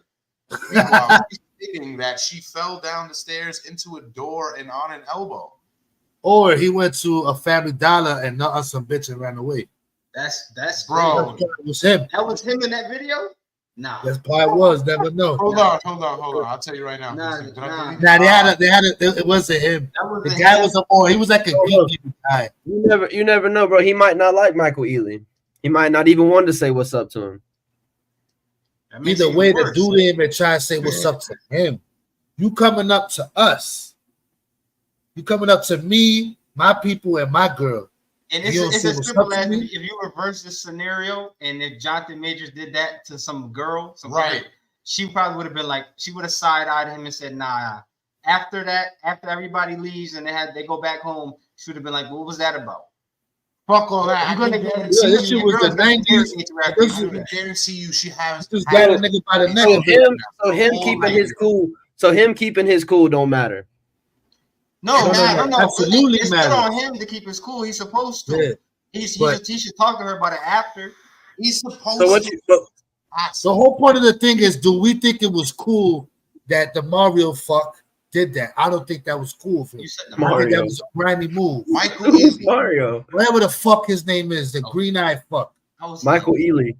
D: Meanwhile, she's thinking that she fell down the stairs into a door and on an elbow.
M: Or he went to a Family Dollar and nut on some bitch and ran away.
C: That's
D: bro.
M: It was him.
C: That was him in that video? Nah.
M: That's probably was. Never know.
D: Hold on. I'll tell you right now.
M: It wasn't him. The guy was a boy. He was like a geeky guy.
A: You never know, bro. He might not like Michael Ealy. He might not even want to say what's up to him.
M: Either way, to do to him and try to say what's up to him. You coming up to us. You coming up to me, my people, and my girl.
C: And it's as simple as if you reverse the scenario, and if Jonathan Majors did that to some girl, she probably would have been like, she would have side-eyed him and said, nah. After that, after everybody leaves and they go back home, she would have been like, what was that about?
D: Fuck all that.
M: I'm gonna guarantee this shit was the 90s.
D: I guarantee you she has
M: this guy the nigga by the neck.
A: So him keeping his cool. So him keeping his cool don't matter.
C: No.
M: Absolutely
C: it's
M: matter.
C: It's on him to keep his cool. He's supposed to.
M: Yeah.
C: He should talk to her about it after.
D: He's supposed
M: to. The whole point of the thing is, do we think it was cool that the Mario fuck did that? I don't think that was cool for him. I think that was a grimy move.
D: Michael Ealy.
A: Mario.
M: Whatever the fuck his name is, the green-eyed fuck.
A: Michael Ealy.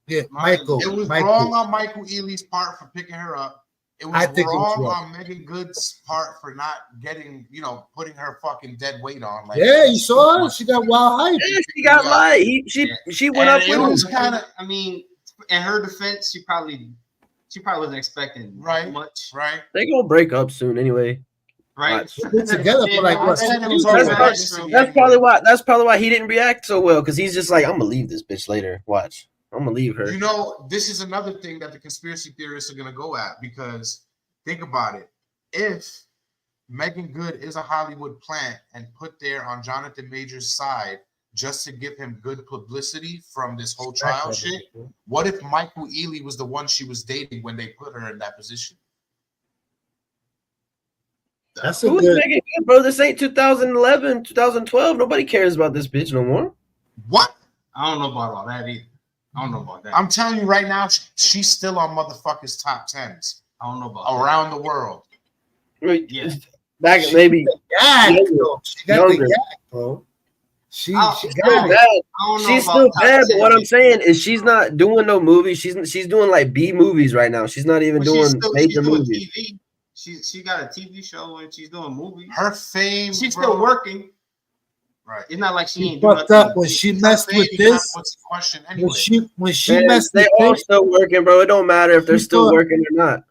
M: Yeah, Michael.
D: It was wrong on Michael Ealy's part for picking her up. It was wrong on Megan Good's part for not getting, putting her fucking dead weight on. Like,
M: yeah, you saw her. She got wild hype.
A: Yeah, she got light. She went up with him.
C: Kind of. I mean, in her defense, she probably wasn't expecting much.
D: Right.
A: They gonna break up soon anyway.
C: Right.
M: Together for like what?
A: That's probably why he didn't react so well, because he's just like, I'm gonna leave this bitch later. Watch. I'm gonna leave her.
D: This is another thing that the conspiracy theorists are gonna go at, because think about it. If Megan Good is a Hollywood plant and put there on Jonathan Majors' side, just to give him good publicity from this whole trial shit? What if Michael Ealy was the one she was dating when they put her in that position?
M: That's a
A: Who's
M: good.
A: Megan Good, bro? This ain't 2011, 2012. Nobody cares about this bitch no more.
D: What?
C: I don't know about all that either. I don't know about that.
D: I'm telling you right now, she's still on motherfuckers' top 10s.
C: I don't know about
D: around the world.
A: Yeah. Back maybe
M: yak, she got
A: younger.
M: the yak, bro. She's
A: still bad. She's still bad, but what I'm saying is she's not doing no movies. She's doing like B movies right now. She's not even doing major movies.
C: TV. She got a TV show and she's doing movies.
D: Her fame,
C: she's still working.
D: Right.
C: It's not like she ain't
M: fucked
C: doing
M: up when she messed with this.
D: What's the question anyway?
M: When she messed
A: they
M: with
A: all
M: this,
A: still working, bro. It don't matter if they're still working or not.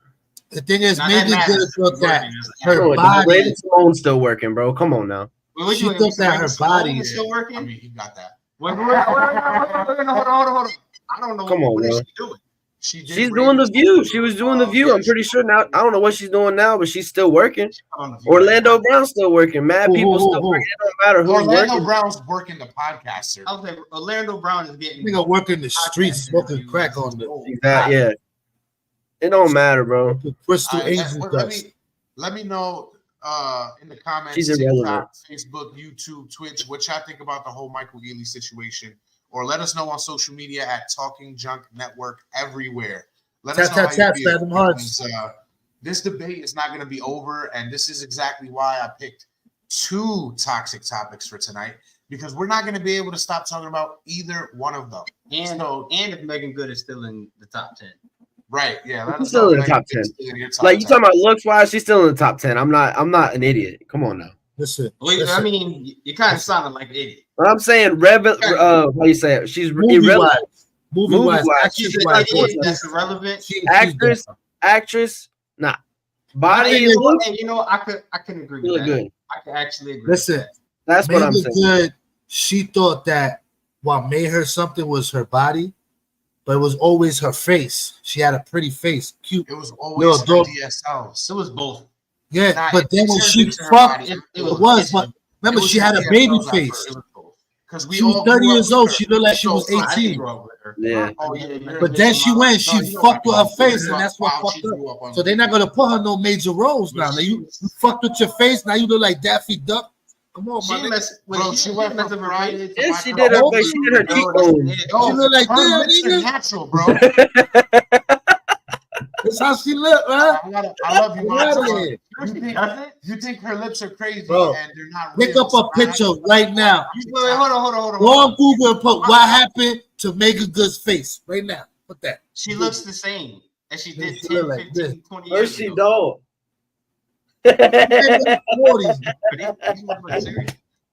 M: the thing is,
C: Now,
M: Megan
C: that
M: Good
C: matters.
M: thought that
A: Bro,
M: her body.
A: Raven Simone's still working, bro. Come on now.
M: She thought that her body
C: is still working.
D: I mean, he got that.
C: Hold on. I don't know.
A: Come on,
C: what
A: bro.
C: is she doing?
A: She's doing The View. She was doing The View. I'm pretty sure now. I don't know what she's doing now, but she's still working. Orlando Brown's still working. Mad people still working. It don't matter who's
D: Orlando
A: working.
D: Brown's working the podcaster.
C: I was like, Orlando Brown is getting.
M: Nigga working the streets, smoking crack on the.
A: Yeah. It don't matter, bro.
M: Crystal Angel
D: Let me know in the comments,
A: She's irrelevant.
D: TikTok, Facebook, YouTube, Twitch, what y'all think about the whole Michael Ealy situation. Or let us know on social media at Talking Junk Network everywhere. Let us know how you feel, because, this debate is not going to be over, and this is exactly why I picked 2 toxic topics for tonight, because we're not going to be able to stop talking about either one of them.
C: And if Megan Good is still in the top 10.
D: Right, yeah.
A: She's still in the top 10. Like you talking about looks wise, she's still in the top 10. I'm not an idiot. Come on now.
M: Listen.
C: I mean, you kind of sounded like an idiot.
A: But I'm saying how you say it? She's irrelevant.
M: Movie-wise,
C: that's irrelevant.
A: Actress, nah. Body,
C: and you know, I can agree with that.
A: Good.
C: I can actually agree.
M: Listen,
C: with that.
A: That's what I'm saying.
M: Good. She thought that what made her something was her body, but it was always her face. She had a pretty face, cute.
D: It was always her DSLs.
C: It was both.
M: Yeah, but then when she fucked, it was. But remember, she had a baby face.
D: Because
M: she was 30 years old. She looked like she was 18.
A: Yeah.
M: But then she fucked with her face, and that's what fucked up. So they're not gonna put her no major roles now. You fucked with your face. Now you look like Daffy Duck. Come on, man.
D: She went from variety.
A: Yeah, she did her face. She did her cheekbones.
M: She look like that, nigga.
D: Natural, bro.
M: That's how she look, man.
D: I love you, man. You think her lips are crazy,
M: bro,
D: and they're not
M: real. Pick up a picture right now.
C: Hold on.
M: Go on Google and put what happened to Megan Good's face right now. Put that.
C: She looks the same as she did 10, 15, 20 years
A: Or she
C: ago.
A: don't.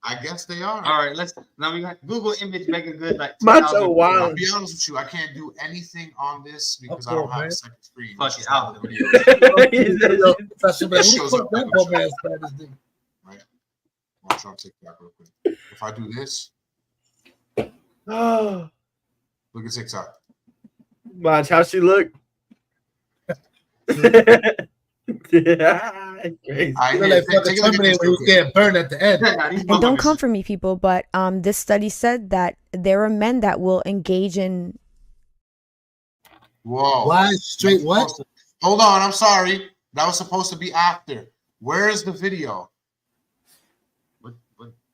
D: I guess they are.
C: All right, now we got Google image Megan Good like
A: Macho Wild.
D: I'll be honest with you, I can't do anything on this because I don't have a second screen.
C: Fuck it, out the video.
D: Right. Watch on TikTok real quick. If I do this, look at TikTok.
A: Watch how she look.
M: Crazy. Like fucking Terminator when he get burned at the end.
P: And don't come for me, people, but this study said that there are men that will engage in.
D: Whoa!
M: Why straight what?
D: Hold on, I'm sorry. That was supposed to be after. Where is the video?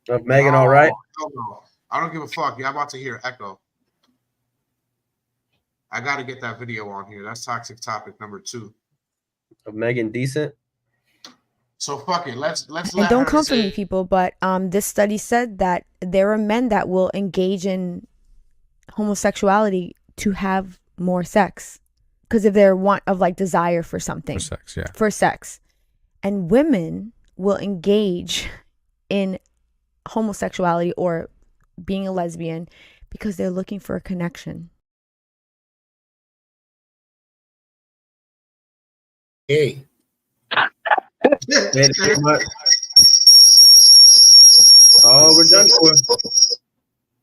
A: Of Megan, all right?
D: No. I don't give a fuck. Y'all about to hear echo. I got to get that video on here. That's toxic topic number 2.
A: Of Megan decent.
D: So fuck it. Let's.
P: And don't come for me, people, but this study said that there are men that will engage in homosexuality to have more sex because of their want of like desire for something.
O: For sex, yeah.
P: For sex, and women will engage in homosexuality or being a lesbian because they're looking for a connection.
M: Hey.
A: Oh, we're done for.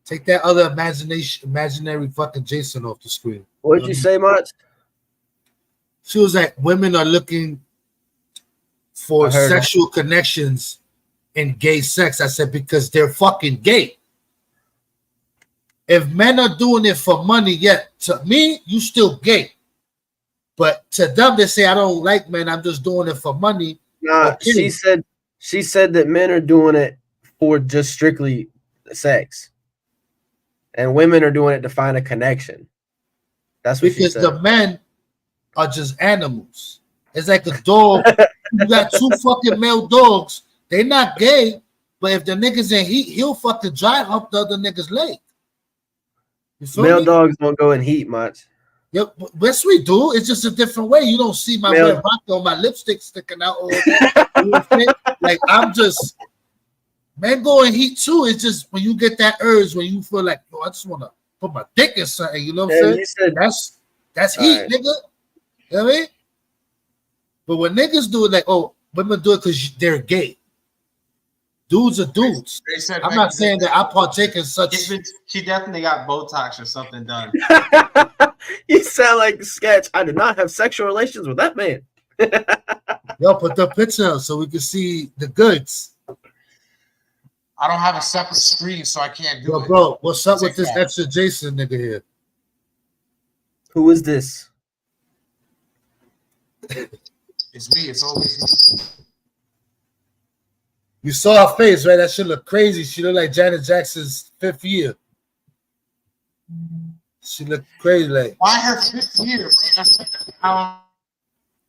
M: Take that other imaginary fucking Jason off the screen.
A: What'd you say, Much?
M: She was like, women are looking for sexual connections in gay sex. I said, because they're fucking gay. if men are doing it for money, yet to me, you still gay. But to them, they say, I don't like men. I'm just doing it for money.
A: Nah,
M: Okay.
A: she said that men are doing it for just strictly sex, and women are doing it to find a connection. That's what she
M: Because
A: said.
M: the men are just animals. It's like a dog. You got two fucking male dogs. They not gay, but if the niggas in heat, he'll fucking drive up the other nigga's leg. You feel
A: Male
M: me?
A: dogs don't go in heat much.
M: Yep, yes we do. It's just a different way. You don't see my red vodka or my lipstick sticking out all that. You know what I'm saying? Like I'm just man go in heat too. It's just when you get that urge when you feel like, yo, I just want to put my dick in something. You know what I'm saying?
A: You said,
M: that's heat, nigga. You know what I mean? But when niggas do it, like, oh, women do it because they're gay. Dudes are dudes. I'm not saying that I partake in such.
C: She definitely got Botox or something done.
A: You sound like the sketch. I did not have sexual relations with that man.
M: Yo, put the picture up so we can see the goods.
D: I don't have a separate screen, so I can't do it.
M: Bro, what's up with this extra Jason nigga here?
A: Who is this?
D: It's me. It's always me.
M: You saw her face, right? That shit look crazy. She looked like Janet Jackson's 5th year. She looked crazy. Like
D: why her 5th year, bro?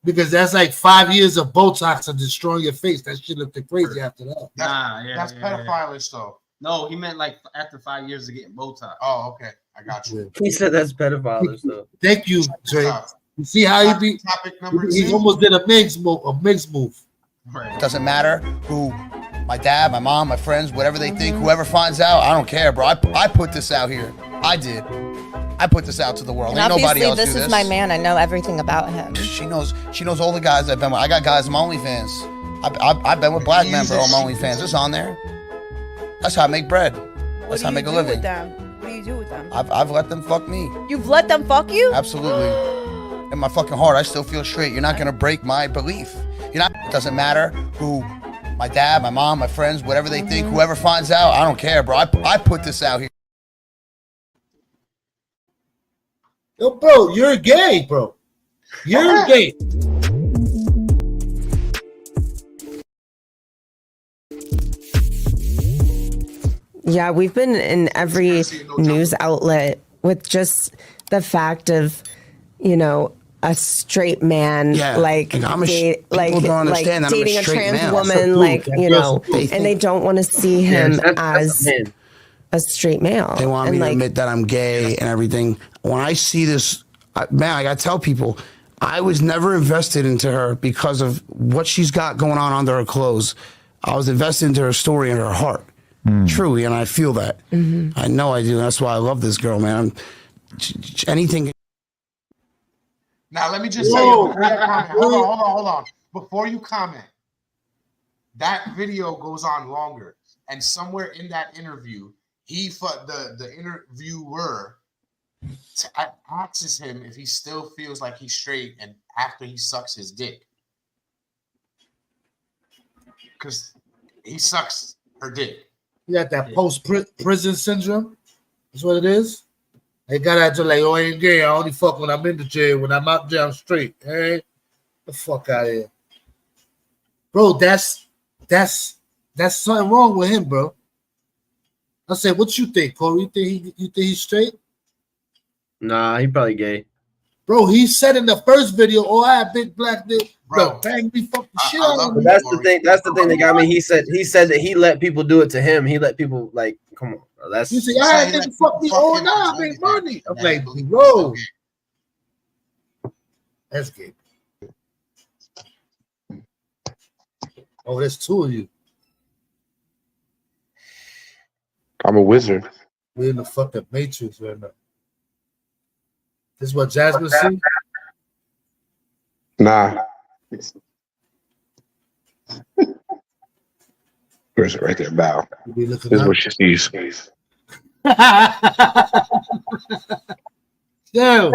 M: Because that's like 5 years of Botox and destroying your face. That shit looked crazy after that.
D: That's pedophilish, though.
C: No, he meant like after 5 years of getting Botox.
D: Oh, okay. I got you.
A: He said that's pedophilish, though.
M: Thank you, Dre. You see how he be?
D: Topic number
M: he
D: 2.
M: almost did a Miggs move.
T: It doesn't matter who, my dad, my mom, my friends, whatever they think, whoever finds out, I don't care, bro. I put this out here. I did. I put this out to the world.
U: And
T: Ain't nobody else
U: this
T: do
U: is
T: this.
U: my man. I know everything about him.
T: She knows all the guys I've been with. I got guys on my OnlyFans. I've been with black men on my OnlyFans. It's on there. That's how I make bread. That's how I make a living.
U: What do you do with them?
T: I've let them fuck me.
U: You've let them fuck you?
T: Absolutely. In my fucking heart, I still feel straight. You're not gonna break my belief. It doesn't matter who, my dad, my mom, my friends, whatever they think, whoever finds out, I don't care, bro. I put this out here.
M: Yo, bro, you're gay, bro. You're gay.
V: Yeah, we've been in every news outlet with just the fact of, a straight man, dating a trans woman, and they don't want to see him as a straight male.
T: They want me to admit that I'm gay and everything. When I see this, man, I gotta tell people, I was never invested into her because of what she's got going on under her clothes. I was invested into her story and her heart, truly, and I feel that. I know I do. That's why I love this girl, man. Anything.
D: Now, let me just say, hold on. Before you comment, that video goes on longer. And somewhere in that interview, the interviewer asks him if he still feels like he's straight and after he sucks his dick. Because he sucks her dick.
M: You got that post-prison syndrome. That's what it is. They got out to like, oh, I ain't gay. I only fuck when I'm in the jail. When I'm out there, I'm straight. Hey, the fuck out of here, bro. That's something wrong with him, bro. I said, what you think, Corey? You think he's straight?
A: Nah, he probably gay.
M: Bro, he said in the first video, "Oh, I have big black dick." Bro, bang me, fuck the shit out of me.
A: That's the thing. That's the thing that got me. He said that he let people do it to him. He let people come on, bro. That's
M: you see, I had niggas fuck me all night, big money. I'm like, bro, that's gay. Oh, there's two of you.
S: I'm a wizard.
M: We're in the fucking Matrix right now. This is what Jasmine see?
S: Nah. Where's it right there? Bow. This is what she sees.
M: Yo.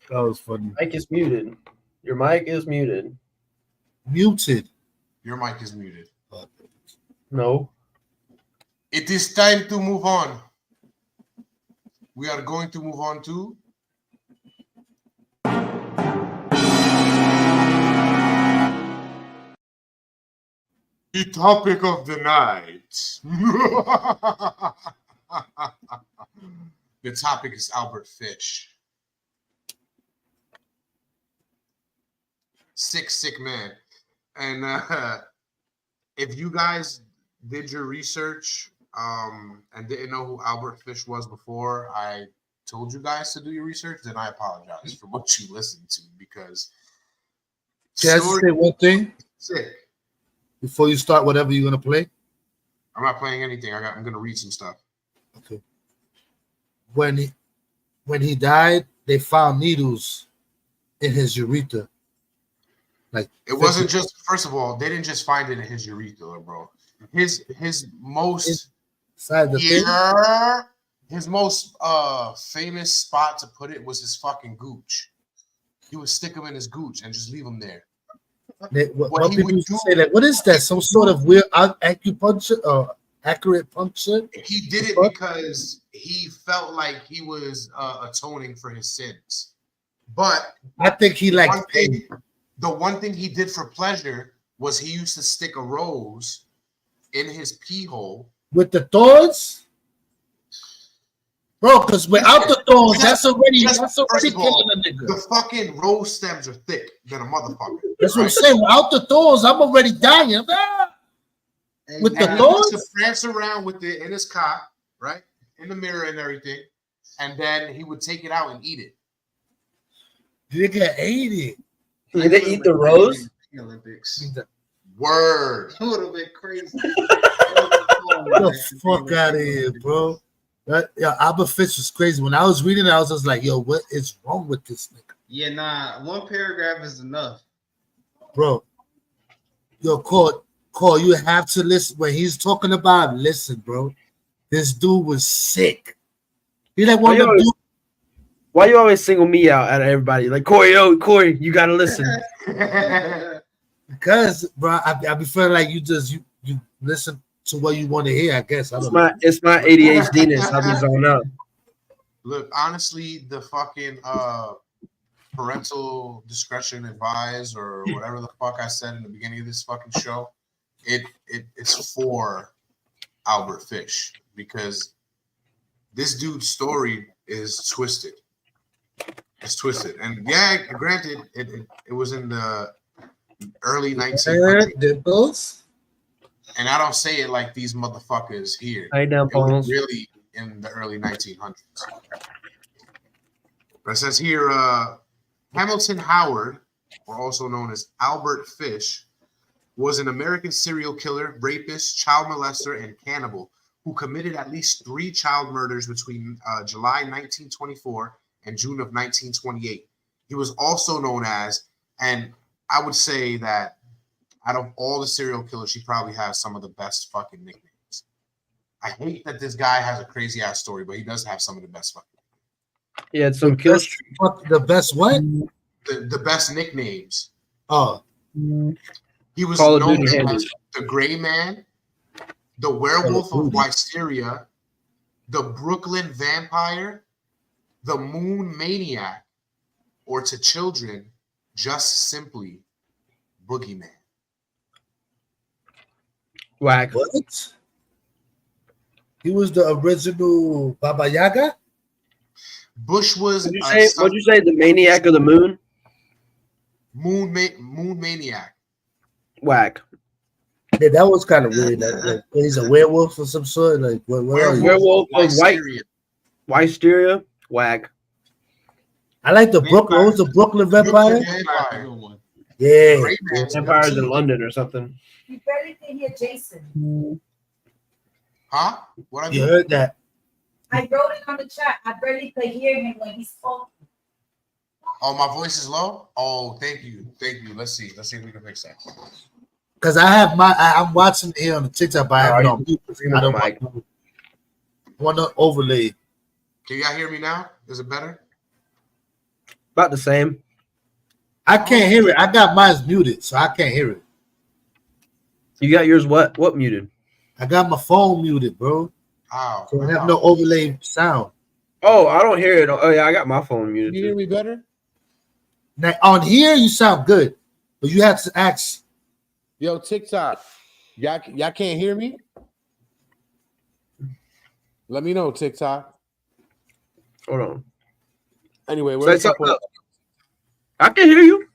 M: That was funny.
A: Mic is muted. Your mic is muted.
M: Muted.
D: Your mic is muted.
A: No.
D: It is time to move on. We are going to move on to the topic of the night. The topic is Albert Fish. Sick man. And if you guys did your research and didn't know who Albert Fish was before I told you guys to do your research, then I apologize for what you listened to, because
M: can I just say one thing?
D: Sick.
M: Before you start whatever you're gonna play?
D: I'm not playing anything. I'm gonna read some stuff.
M: Okay. When he died, they found needles in his urethra. Like
D: it wasn't just, first of all, they didn't just find it in his urethra, bro. His most his most famous spot to put it was his fucking gooch. He would stick him in his gooch and just leave him there.
M: What people used to say, like, what is that? Some sort of weird acupuncture or accurate puncture?
D: He did it because he felt like he was atoning for his sins. But
M: I think he liked pain.
D: The one thing he did for pleasure was he used to stick a rose in his pee hole
M: with the thorns. Bro, because without the thorns, that's already killing a nigga.
D: The fucking rose stems are thick than a motherfucker.
M: That's what I'm saying. Without the thorns, I'm already dying. With the thorns,
D: he used to prance around with it in his cock, right, in the mirror and everything, and then he would take it out and eat it.
M: Nigga ate it.
A: Did they eat the rose?
C: Olympics.
D: Word.
C: A little bit crazy.
M: Get the fuck out of here, bro. Albert Fish was crazy. When I was reading it, I was just like, yo, what is wrong with this nigga?
C: Yeah, nah, one paragraph is enough.
M: Bro, yo, Cole, you have to listen. When he's talking about, listen, bro. This dude was sick. He like one of the dudes.
A: Why you always single me out of everybody? Like, Corey, you gotta listen.
M: Because, bro, I be feeling like you listen to what you want to hear, I guess.
A: It's my ADHD-ness. I'll be zoned out.
D: Look, honestly, the fucking parental discretion advised, or whatever the fuck I said in the beginning of this fucking show, it's for Albert Fish, because this dude's story is twisted. It's twisted. And yeah, granted, it was in the early 1900s. And I don't say it like these motherfuckers here.
A: It was
D: really in the early 1900s. But it says here, Hamilton Howard, or also known as Albert Fish, was an American serial killer, rapist, child molester, and cannibal who committed at least 3 child murders between July 1924 and June of 1928. He was also known as, and I would say that out of all the serial killers, she probably has some of the best fucking nicknames. I hate that this guy has a crazy ass story, but he does have some of the best fucking nicknames.
A: Yeah, it's some kills.
M: The best what?
D: The best nicknames.
M: Oh.
D: He was known as the Gray Man, the Werewolf of Wisteria, the Brooklyn Vampire, the Moon Maniac, or to children, just simply Boogeyman.
A: Whack.
M: What? He was the original Baba Yaga?
D: Bush was.
A: What'd you say? The Maniac of the Moon?
D: Moon Maniac.
A: Whack.
M: Yeah, that was kind of weird. Like, he's a werewolf of some sort. Like,
A: werewolf of Wisteria. Whack.
M: I like the Brooklyn. What was the Brooklyn Vampire? Yeah.
A: Vampires in London or something.
E: You barely can hear Jason.
D: Huh? What
M: you heard that?
E: I wrote it on the chat. I barely could hear him when he spoke.
D: Oh, my voice is low? Oh, thank you. Let's see if we can fix that.
M: Because I'm watching it here on the TikTok, but I have it on mute. I don't want to overlay.
D: Can y'all hear me now? Is it better?
A: About the same.
M: I can't hear it. I got mine muted, so I can't hear it.
A: You got yours what muted?
M: I got my phone muted, bro.
D: Oh,
M: so I have no overlay sound.
A: Oh, I don't hear it. Oh yeah, I got my phone muted.
D: Can you hear me better?
M: Now on here you sound good, but you have to ask.
D: Yo, TikTok, y'all can't hear me? Let me know, TikTok.
A: Hold on.
D: Anyway,
A: I can hear you.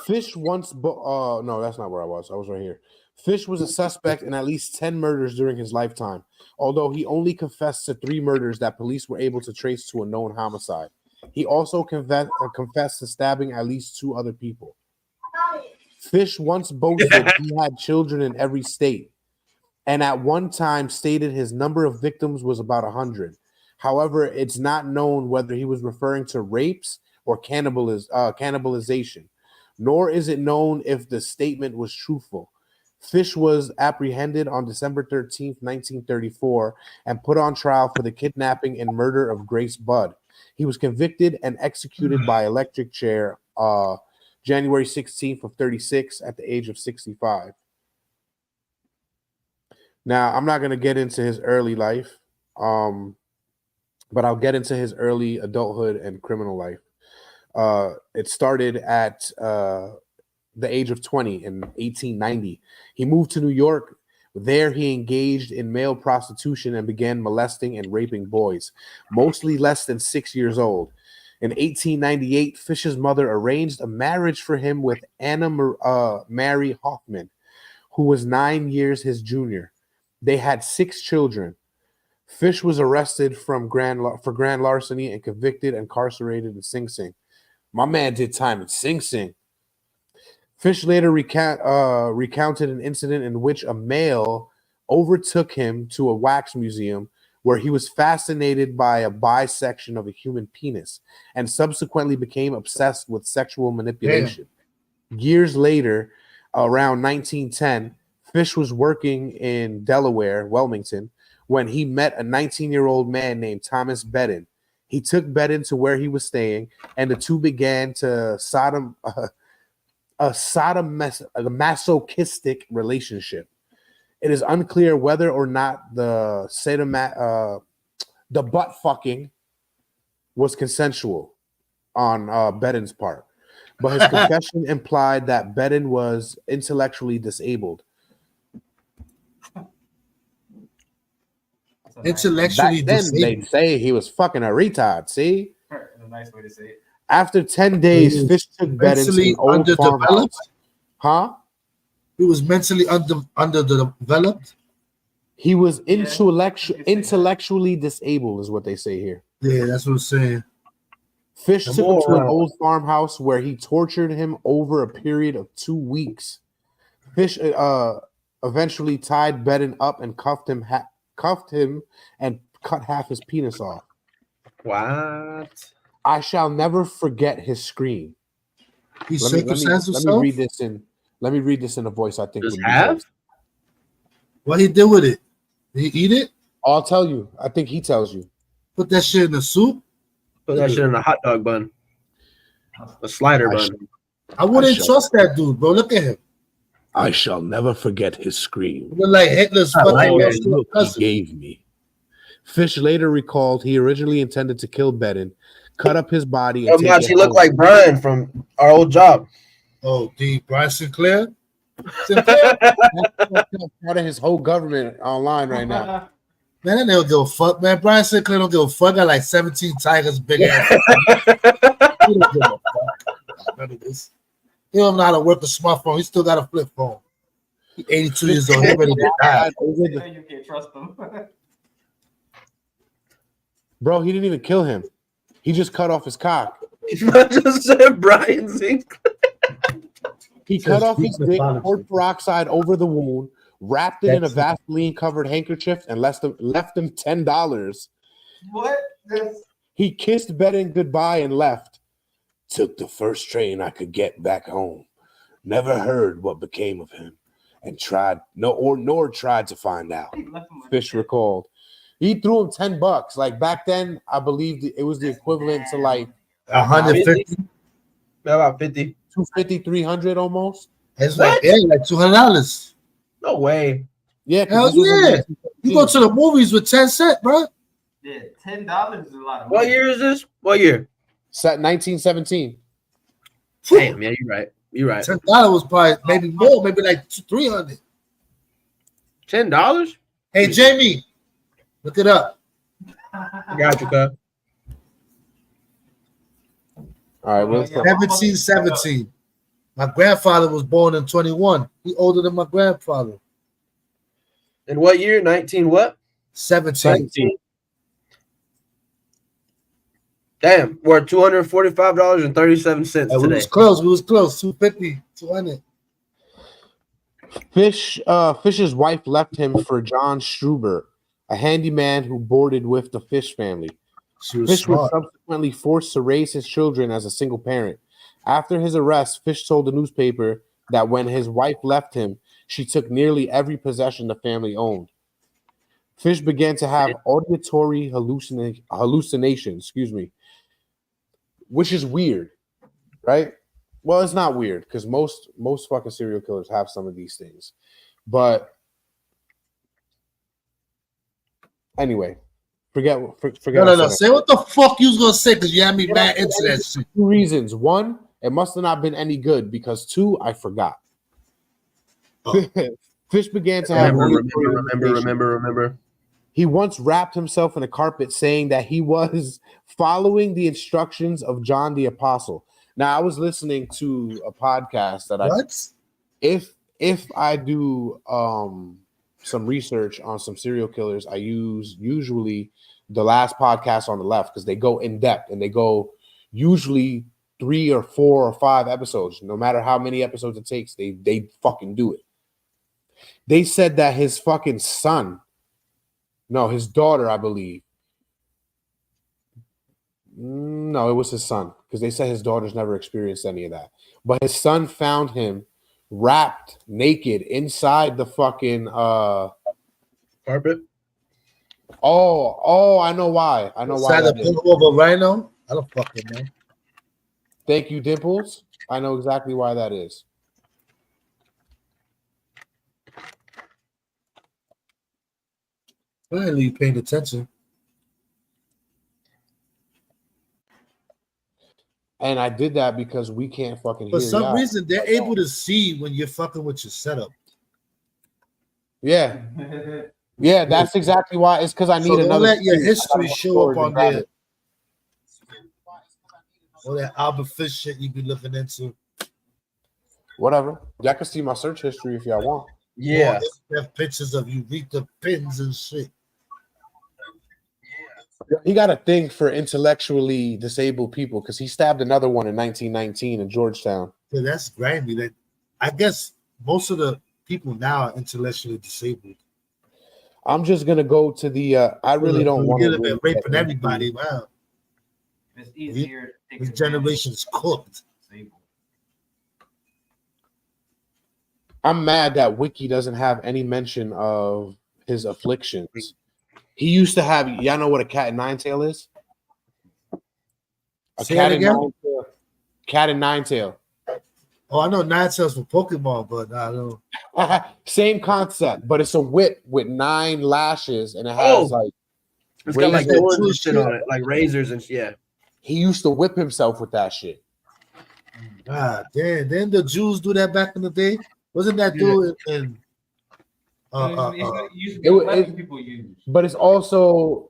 D: Fish once, no, that's not where I was. I was right here. Fish was a suspect in at least 10 murders during his lifetime, although he only confessed to 3 murders that police were able to trace to a known homicide. He also confessed to stabbing at least 2 other people. Fish once boasted he had children in every state, and at one time stated his number of victims was about 100. However, it's not known whether he was referring to rapes or cannibalization, nor is it known if the statement was truthful. Fish was apprehended on December 13th, 1934, and put on trial for the kidnapping and murder of Grace Budd. He was convicted and executed by electric chair January 16th of 36 at the age of 65. Now, I'm not going to get into his early life, but I'll get into his early adulthood and criminal life. It started at the age of 20 in 1890. He moved to New York. There, he engaged in male prostitution and began molesting and raping boys, mostly less than 6 years old. In 1898, Fish's mother arranged a marriage for him with Anna Mary Hoffman, who was 9 years his junior. They had 6 children. Fish was arrested for grand larceny and convicted and incarcerated in Sing Sing. My man did time in Sing Sing. Fish later recounted an incident in which a male overtook him to a wax museum where he was fascinated by a bisection of a human penis and subsequently became obsessed with sexual manipulation. Damn. Years later, around 1910, Fish was working in Delaware, Wilmington, when he met a 19-year-old man named Thomas Bedin. He took Bedin to where he was staying, and the two began to a masochistic relationship. It is unclear whether or not the butt fucking was consensual on Bedin's part, but his confession implied that Bedin was intellectually disabled.
M: Intellectually disabled.
D: They say he was fucking a retard. See,
C: That's a nice way to say it.
D: After 10 days, Fish took Bedin to an old farmhouse. Huh?
M: He was mentally underdeveloped.
D: He was intellectually disabled, is what they say here.
M: Yeah, that's what I'm saying.
D: Fish took him to an old farmhouse where he tortured him over a period of 2 weeks. Fish eventually tied Bedin up and cuffed him and cut half his penis off.
A: What?
D: I shall never forget his scream.
M: He circumcised himself?
D: Let me read this in a voice I think would be
A: have?
M: What he did with it? Did he eat it?
D: I'll tell you. I think he tells you.
M: Put that shit in the soup?
A: Put that shit in a hot dog bun. A slider bun.
M: I wouldn't trust that dude, bro. Look at him.
D: I shall never forget his scream.
M: Look like Hitler's
D: fucking look he gave me. Fish later recalled he originally intended to kill Bedin, cut up his body.
A: And much he looked like Brian from our old job.
M: Oh, Brian Sinclair?
D: Part of his whole government online right now.
M: Man, they don't give a fuck, man. Brian Sinclair don't give a fuck. Got like 17 tigers, big ass. He don't give a fuck. None of this. He don't know how to work a smartphone. He still got a flip phone. He's 82 years old. He ready to die.
C: You can't trust him.
D: Bro, he didn't even kill him. He just cut off his cock.
A: He just said Brian Sinclair.
D: He cut off his dick, poured peroxide over the wound, wrapped it in a Vaseline-covered handkerchief, and left him $10.
C: What?
D: He kissed Bedin goodbye and left. Took the first train I could get back home. Never heard what became of him, and nor tried to find out. Fish recalled. He threw him $10. Like back then, I believe it was the equivalent to like
M: 150.
A: About 50.
D: 250, 300 almost.
M: It's like $200.
A: No way.
F: Yeah,
M: hell yeah. You go to the movies with 10 cents, bro.
C: Yeah, $10 is a lot of money.
A: What year is this? What year?
F: Set 1917.
A: Damn, yeah, you're right. You're right.
M: $10 was probably maybe more, maybe like $300.
A: $10?
M: Hey, Jamie, look it up.
A: Got you, cuz.
F: All right,
M: 1717. My grandfather was born in 21. He older than my grandfather.
A: In what year? 19 what?
M: 17.
A: Damn, we're at $245.37 today.
M: We was close. 250, 200.
F: Fish's wife left him for John Struber, a handyman who boarded with the Fish family. Fish was subsequently forced to raise his children as a single parent. After his arrest, Fish told the newspaper that when his wife left him, she took nearly every possession the family owned. Fish began to have auditory hallucinations, which is weird, right? Well, it's not weird because most fucking serial killers have some of these things. But anyway, forget.
M: No. Say what the fuck you was gonna say because you had me mad into that shit.
F: 2 reasons. 1, it must have not been any good because 2, I forgot. Fish began to have
A: remember.
F: He once wrapped himself in a carpet saying that he was following the instructions of John the Apostle. Now, I was listening to a podcast that if I do some research on some serial killers, I use usually the last podcast on the left because they go in depth and they go usually 3 or 4 or 5 episodes. No matter how many episodes it takes, they fucking do it. They said that his fucking son, no, his daughter, I believe. No, it was his son because they said his daughter's never experienced any of that. But his son found him wrapped naked inside the fucking
A: carpet.
F: Oh, I know why. I know why.
M: Inside the pillow of a rhino? I don't fucking know.
F: Thank you, Dimples. I know exactly why that is.
M: Finally, you paying attention.
F: And I did that because we can't fucking
M: For
F: hear
M: some
F: y'all.
M: reason, they're able to see when you're fucking with your setup.
F: Yeah. Yeah, that's exactly why. It's because I need
M: don't
F: another.
M: let your
F: screen.
M: history show up on
F: grab
M: there.
F: it.
M: All that Albert Fish shit you be looking into.
F: Whatever. Y'all can see my search history if y'all want.
A: Yeah.
M: They have pictures of you read the pins and shit.
F: He got a thing for intellectually disabled people because he stabbed another one in 1919 in Georgetown.
M: Yeah, that's grimy. That I guess most of the people now are intellectually disabled.
F: I'm just gonna go to the. I really don't want to.
M: Really raping everybody. Wow.
C: It's easier.
M: This generation's cooked.
F: I'm mad that Wiki doesn't have any mention of his afflictions. He used to have. Y'all know what a cat and nine tail is? A cat and nine tail. Cat and nine tail.
M: Oh, I know nine tails for Pokemon, but I don't.
F: Same concept, but it's a whip with 9 lashes, and it has like.
A: It's got like doors and shit on it, like razors and yeah.
F: He used to whip himself with that shit.
M: God damn! Didn't the Jews do that back in the day? Wasn't that dude in?
C: People use.
F: But it's also,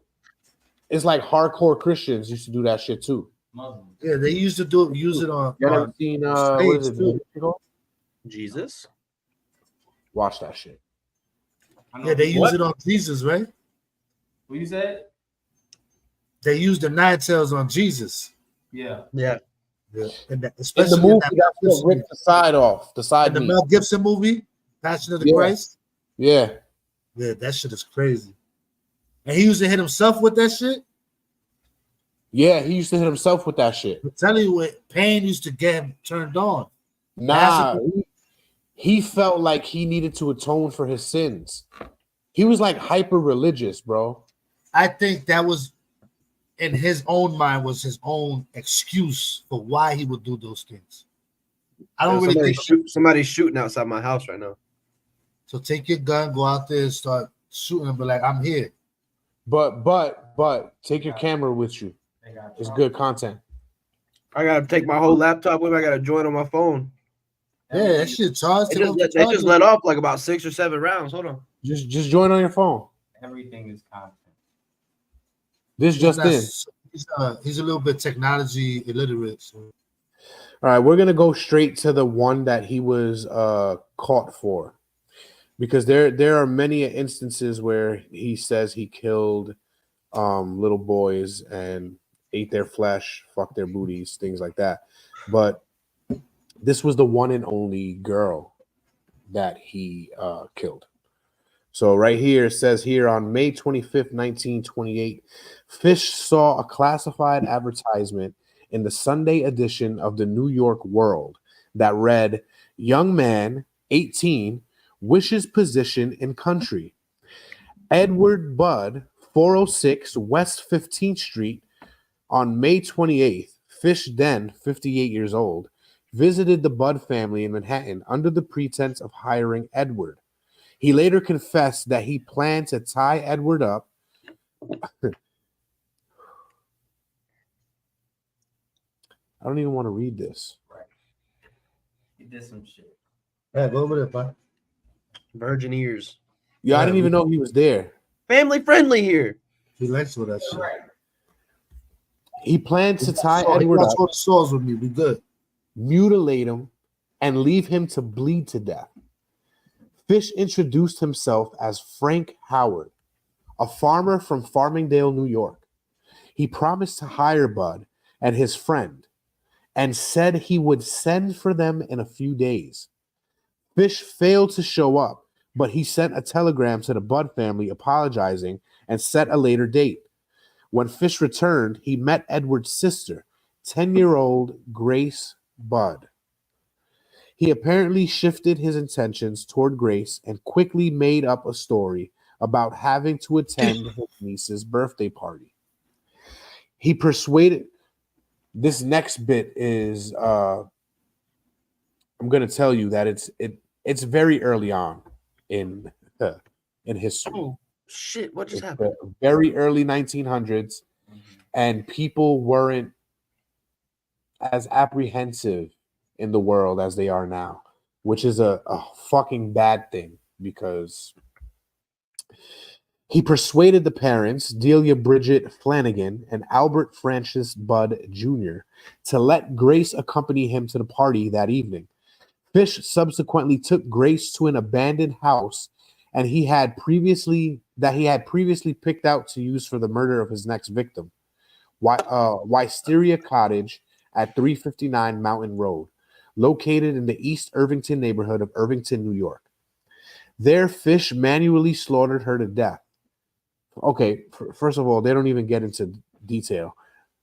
F: it's like hardcore Christians used to do that shit too.
C: Muslims.
M: Yeah, they used to use it on.
F: You ever seen what is it?
A: Jesus.
F: Watch that shit.
M: Yeah, they use it on Jesus, right?
C: What you said?
M: They used the nine tails on Jesus.
C: Yeah.
A: Yeah.
M: And especially
F: in the movie, that ripped the side off. The side.
M: In the Mel Gibson movie, Passion of the Christ.
F: Yeah.
M: Yeah, that shit is crazy. And he used to hit himself with that shit.
F: Yeah, he used to hit himself with that shit.
M: I'm telling you, what pain used to get him turned on.
F: Nah, he felt like he needed to atone for his sins. He was like hyper religious, bro.
M: I think that was in his own mind was his own excuse for why he would do those things. I don't really think
A: somebody's shooting outside my house right now.
M: So take your gun, go out there and start shooting and be like, I'm here.
F: But take your camera with you. It's good content.
A: I gotta take my whole laptop with me. I gotta join on my phone.
M: Yeah, that shit charged.
A: They just let off like about 6 or 7 rounds. Hold on.
F: Just join on your phone.
C: Everything is content.
F: This just in.
M: He's a little bit technology illiterate. So.
F: All right, we're gonna go straight to the one that he was caught for, because there are many instances where he says he killed little boys and ate their flesh, fucked their booties, things like that. But this was the one and only girl that he killed. So right here it says here on May 25th, 1928, Fish saw a classified advertisement in the Sunday edition of the New York World that read, "Young man, 18, wishes position in country. Edward Budd, 406 West 15th Street." On May 28th, Fish, then 58 years old, visited the Budd family in Manhattan under the pretense of hiring Edward. He later confessed that he planned to tie Edward up. I don't even want to read this.
C: Right. He did some shit.
M: Yeah, go over there, bud.
A: Virgin ears.
F: Yeah, I didn't even know he was there.
A: Family friendly here.
M: He likes with that shit.
C: Right.
F: He planned to tie Edward up,
M: the swords with me. We good.
F: Mutilate him, and leave him to bleed to death. Fish introduced himself as Frank Howard, a farmer from Farmingdale, New York. He promised to hire Bud and his friend and said he would send for them in a few days. Fish failed to show up, but he sent a telegram to the Bud family apologizing and set a later date. When Fish returned, he met Edward's sister, 10-year-old Grace Budd. He apparently shifted his intentions toward Grace and quickly made up a story about having to attend his niece's birthday party. He persuaded. This next bit is I'm going to tell you that it's very early on in history.
A: Oh shit! What just
F: It's
A: happened?
F: Very early 1900s, and people weren't as apprehensive in the world as they are now, which is a fucking bad thing, because he persuaded the parents, Delia Bridget Flanagan and Albert Francis Budd Jr., to let Grace accompany him to the party that evening. Fish subsequently took Grace to an abandoned house and he had previously picked out to use for the murder of his next victim, Wisteria Cottage at 359 Mountain Road, located in the East Irvington neighborhood of Irvington, New York. There, Fish manually slaughtered her to death. Okay, first of all, they don't even get into detail,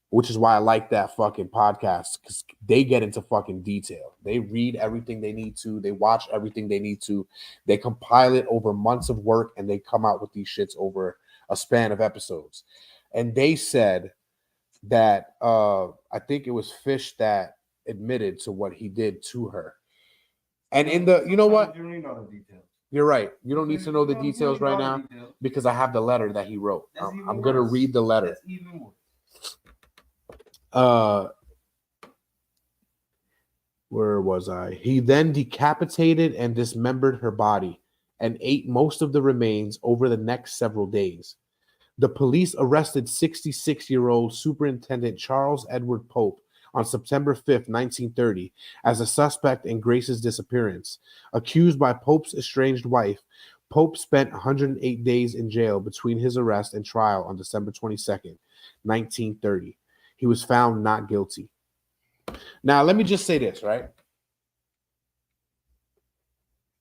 F: which is why I like that fucking podcast, because they get into fucking detail. They read everything they need to. They watch everything they need to. They compile it over months of work, and they come out with these shits over a span of episodes. And they said that I think it was Fish that admitted to what he did to her. And in the, you know what?
C: You don't know the details.
F: You're right. You don't need to know the details right now because I have the letter that he wrote. I'm going to read the letter.
C: That's even worse.
F: Where was I? He then decapitated and dismembered her body and ate most of the remains over the next several days. The police arrested 66-year-old Superintendent Charles Edward Pope on September 5th, 1930, as a suspect in Grace's disappearance. Accused by Pope's estranged wife, Pope spent 108 days in jail between his arrest and trial on December 22nd, 1930. He was found not guilty. Now, let me just say this, right?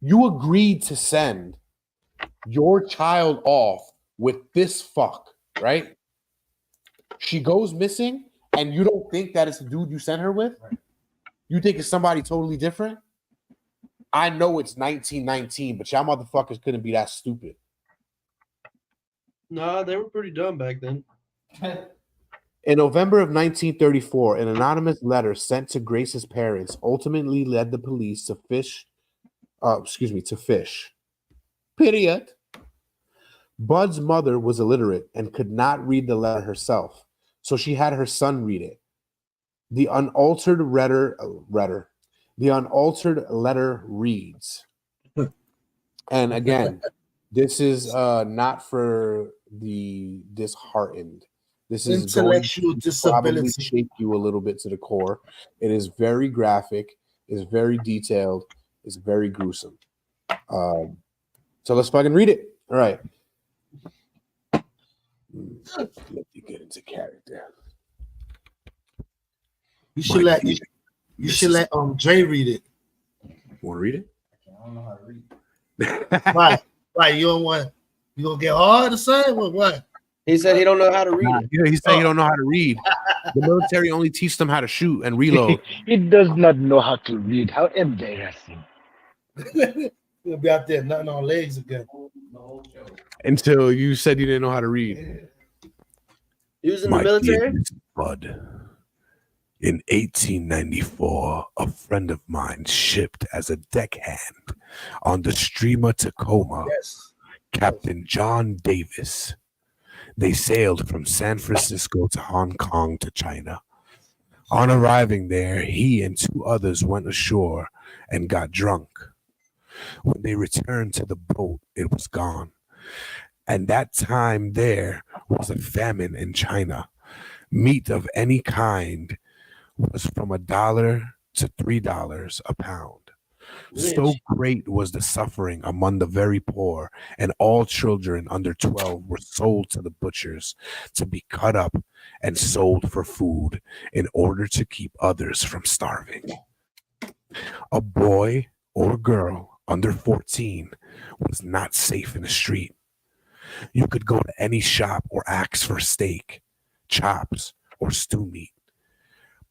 F: You agreed to send your child off with this fuck, right? She goes missing, and you don't think that it's the dude you sent her with? Right. You think it's somebody totally different? I know it's 1919, but y'all motherfuckers couldn't be that stupid.
A: No, they were pretty dumb back then.
F: In November of 1934, an anonymous letter sent to Grace's parents ultimately led the police to fish. Period. Bud's mother was illiterate and could not read the letter herself, so she had her son read it. The unaltered letter reads, and again, this is not for the disheartened. This is
M: intellectual
F: probably
M: disability.
F: shake you a little bit to the core. It is very graphic, is very detailed, is very gruesome. So let's fucking read it. All right. Let me get into character.
M: You should let Dre read it.
F: Want to read it?
C: I don't know how to read.
M: Why? You don't want? You gonna get hard or something? What?
A: He said he don't know how to read it.
F: Yeah, he said he don't know how to read. The military only teach them how to shoot and reload.
B: He does not know how to read. How embarrassing.
M: He'll be out there nutting on legs again.
F: Until you said you didn't know how to read.
A: He was in the military?
F: Bud. In 1894, a friend of mine shipped as a deckhand on the steamer Tacoma, Captain John Davis. They sailed from San Francisco to Hong Kong to China. On arriving there, he and two others went ashore and got drunk. When they returned to the boat, it was gone. And that time there was a famine in China. Meat of any kind was from $1 to $3 a pound. So great was the suffering among the very poor, and all children under 12 were sold to the butchers to be cut up and sold for food in order to keep others from starving. A boy or girl under 14 was not safe in the street. You could go to any shop or ask for steak, chops, or stew meat.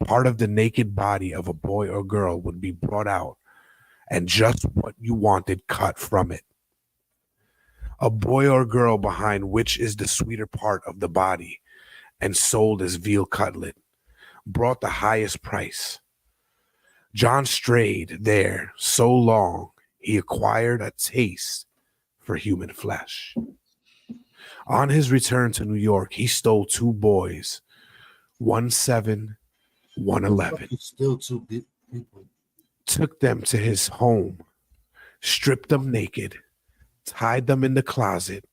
F: Part of the naked body of a boy or girl would be brought out, and just what you wanted cut from it. A boy or girl behind which is the sweeter part of the body, and sold as veal cutlet, brought the highest price. John strayed there so long he acquired a taste for human flesh. On his return to New York, he stole two boys, 1 7, 1 11.
M: Still two people.
F: Took them to his home, stripped them naked, tied them in the closet,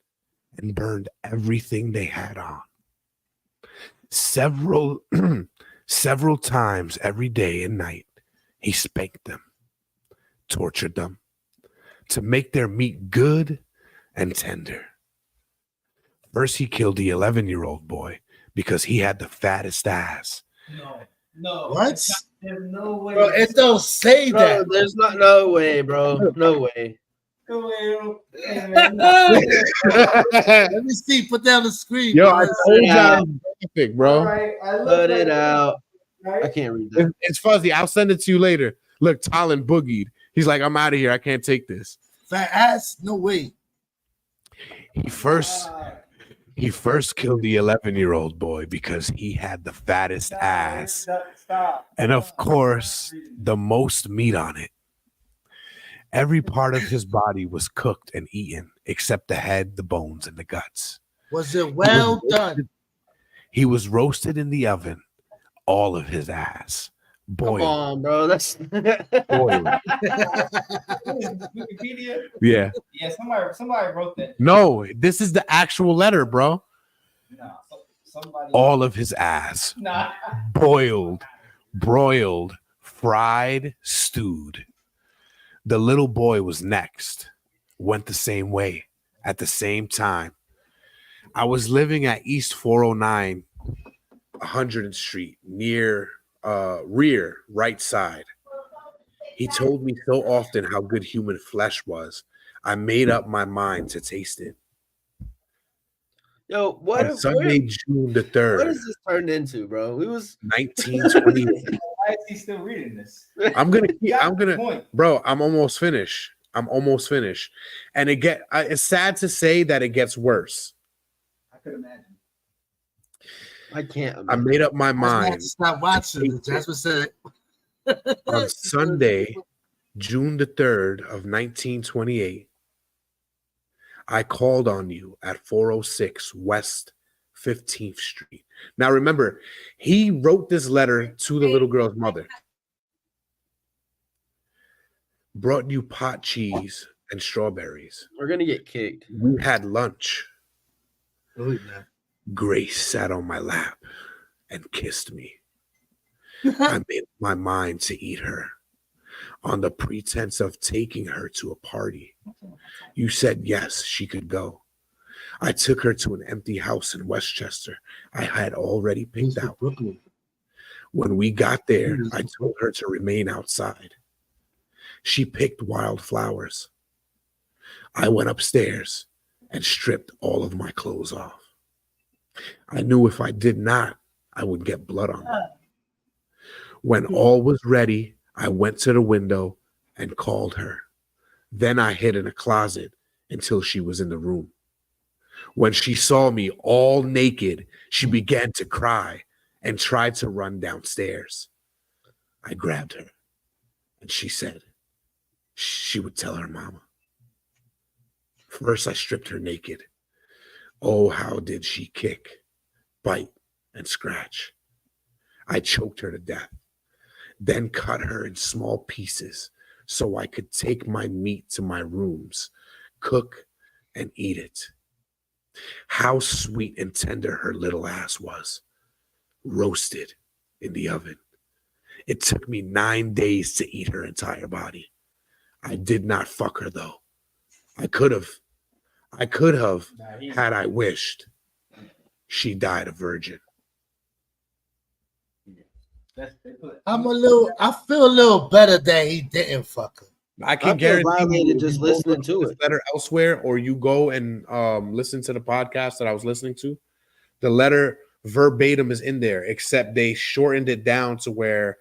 F: and burned everything they had on. Several times every day and night, he spanked them, tortured them, to make their meat good and tender. First, he killed the 11-year-old boy because he had the fattest ass.
C: No.
M: What?
C: There's no way.
M: Bro, it don't say that.
A: There's no way, bro. No way.
M: Let me see. Put down the screen.
F: Yo, I told you I'm perfect, bro.
C: Right,
A: Put it out. I can't read that.
F: It's fuzzy. I'll send it to you later. Look, Talon boogied. He's like, I'm out of here. I can't take this.
M: Fat ass? No way.
F: He first killed the 11-year-old boy because he had the fattest ass. And of course, the most meat on it. Every part of his body was cooked and eaten except the head, the bones, and the guts.
M: Was it well done?
F: He was roasted in the oven, all of his ass. Boiled.
A: Come on, bro. That's
F: Boiled.
C: Wikipedia?
F: Yeah.
C: Yeah, somebody wrote that.
F: No, this is the actual letter, bro.
C: Nah, somebody.
F: All of his ass.
C: Nah.
F: Boiled, broiled, fried, stewed. The little boy was next. Went the same way at the same time. I was living at East 409, 100th Street, near rear right side. He told me so often how good human flesh was. I made up my mind to taste it.
A: Yo, what
F: On
A: if
F: Sunday, June the 3rd.
A: What is this turned into, bro? We was
F: 1920.
C: Why is he still reading this?
F: I'm gonna, bro. I'm almost finished. And it's sad to say that it gets worse.
C: I could imagine.
A: I can't.
F: I made up my
M: That's why I had
F: mind
M: to stop watching. Jasmine said
F: on Sunday, June the 3rd of 1928. I called on you at 406 West 15th Street. Now remember, he wrote this letter to the little girl's mother. Brought you pot cheese and strawberries.
A: We're gonna get kicked.
F: We had lunch.
M: Oh, yeah.
F: Grace sat on my lap and kissed me. I made up my mind to eat her on the pretense of taking her to a party. You said yes, she could go. I took her to an empty house in Westchester I had already picked out. When we got there, I told her to remain outside. She picked wildflowers. I went upstairs and stripped all of my clothes off. I knew if I did not, I would get blood on them. When all was ready, I went to the window and called her. Then I hid in a closet until she was in the room. When she saw me all naked, she began to cry and tried to run downstairs. I grabbed her and she said she would tell her mama. First, I stripped her naked. Oh, how did she kick, bite, and scratch. I choked her to death, then cut her in small pieces so I could take my meat to my rooms, cook, and eat it. How sweet and tender her little ass was, roasted in the oven. It took me 9 days to eat her entire body. I did not fuck her though. I could have had I wished. She died a virgin.
M: I feel a little better that he didn't fuck her.
F: I can guarantee
A: violated
F: you,
A: just listening to it.
F: Letter elsewhere, or you go and listen to the podcast that I was listening to. The letter verbatim is in there, except they shortened it down to where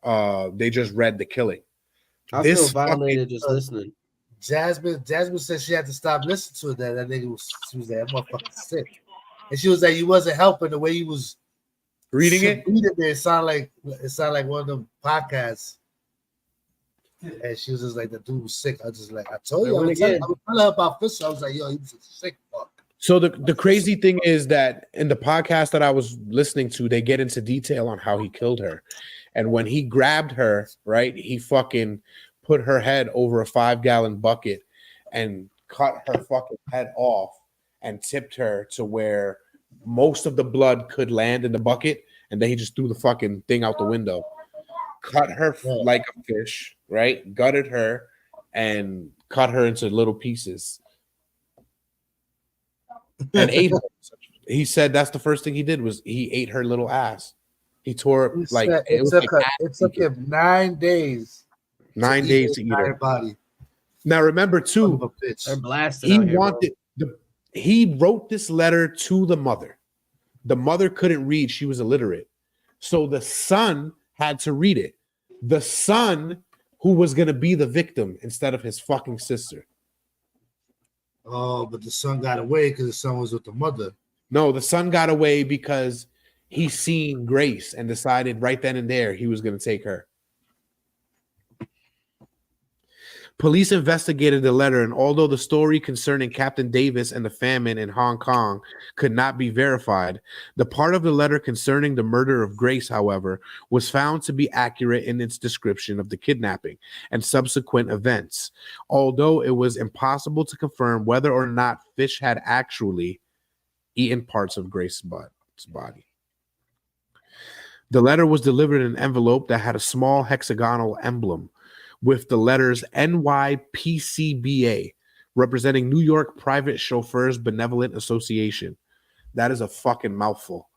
F: they just read the killing.
A: I feel violated just listening.
M: Jasmine said she had to stop listening to it. That nigga she was like, that motherfucker sick. And she was like, you wasn't helping the way you was
F: reading it.
M: It sounded like one of them podcasts. And she was just like, the dude was sick. I was just like, I told you, I was telling her about Fisher. I was like, yo, he was a sick fuck.
F: So the crazy thing is that in the podcast that I was listening to, they get into detail on how he killed her. And when he grabbed her, right, he fucking put her head over a 5-gallon bucket and cut her fucking head off and tipped her to where most of the blood could land in the bucket. And then he just threw the fucking thing out the window. Cut her like a fish, right? Gutted her and cut her into little pieces. And ate her. He said that's the first thing he did was he ate her little ass. He tore up like
M: it took him 9 days.
F: 9 days to eat her body. Now remember too, he wrote this letter to the mother. The mother couldn't read; she was illiterate. So the son had to read it. The son who was going to be the victim instead of his fucking sister.
M: Oh, but the son got away because the son was with the mother.
F: No, the son got away because he seen Grace and decided right then and there he was going to take her. Police investigated the letter, and although the story concerning Captain Davis and the famine in Hong Kong could not be verified, the part of the letter concerning the murder of Grace, however, was found to be accurate in its description of the kidnapping and subsequent events, although it was impossible to confirm whether or not Fish had actually eaten parts of Grace's body. The letter was delivered in an envelope that had a small hexagonal emblem with the letters NYPCBA, representing New York Private Chauffeurs Benevolent Association. That is a fucking mouthful.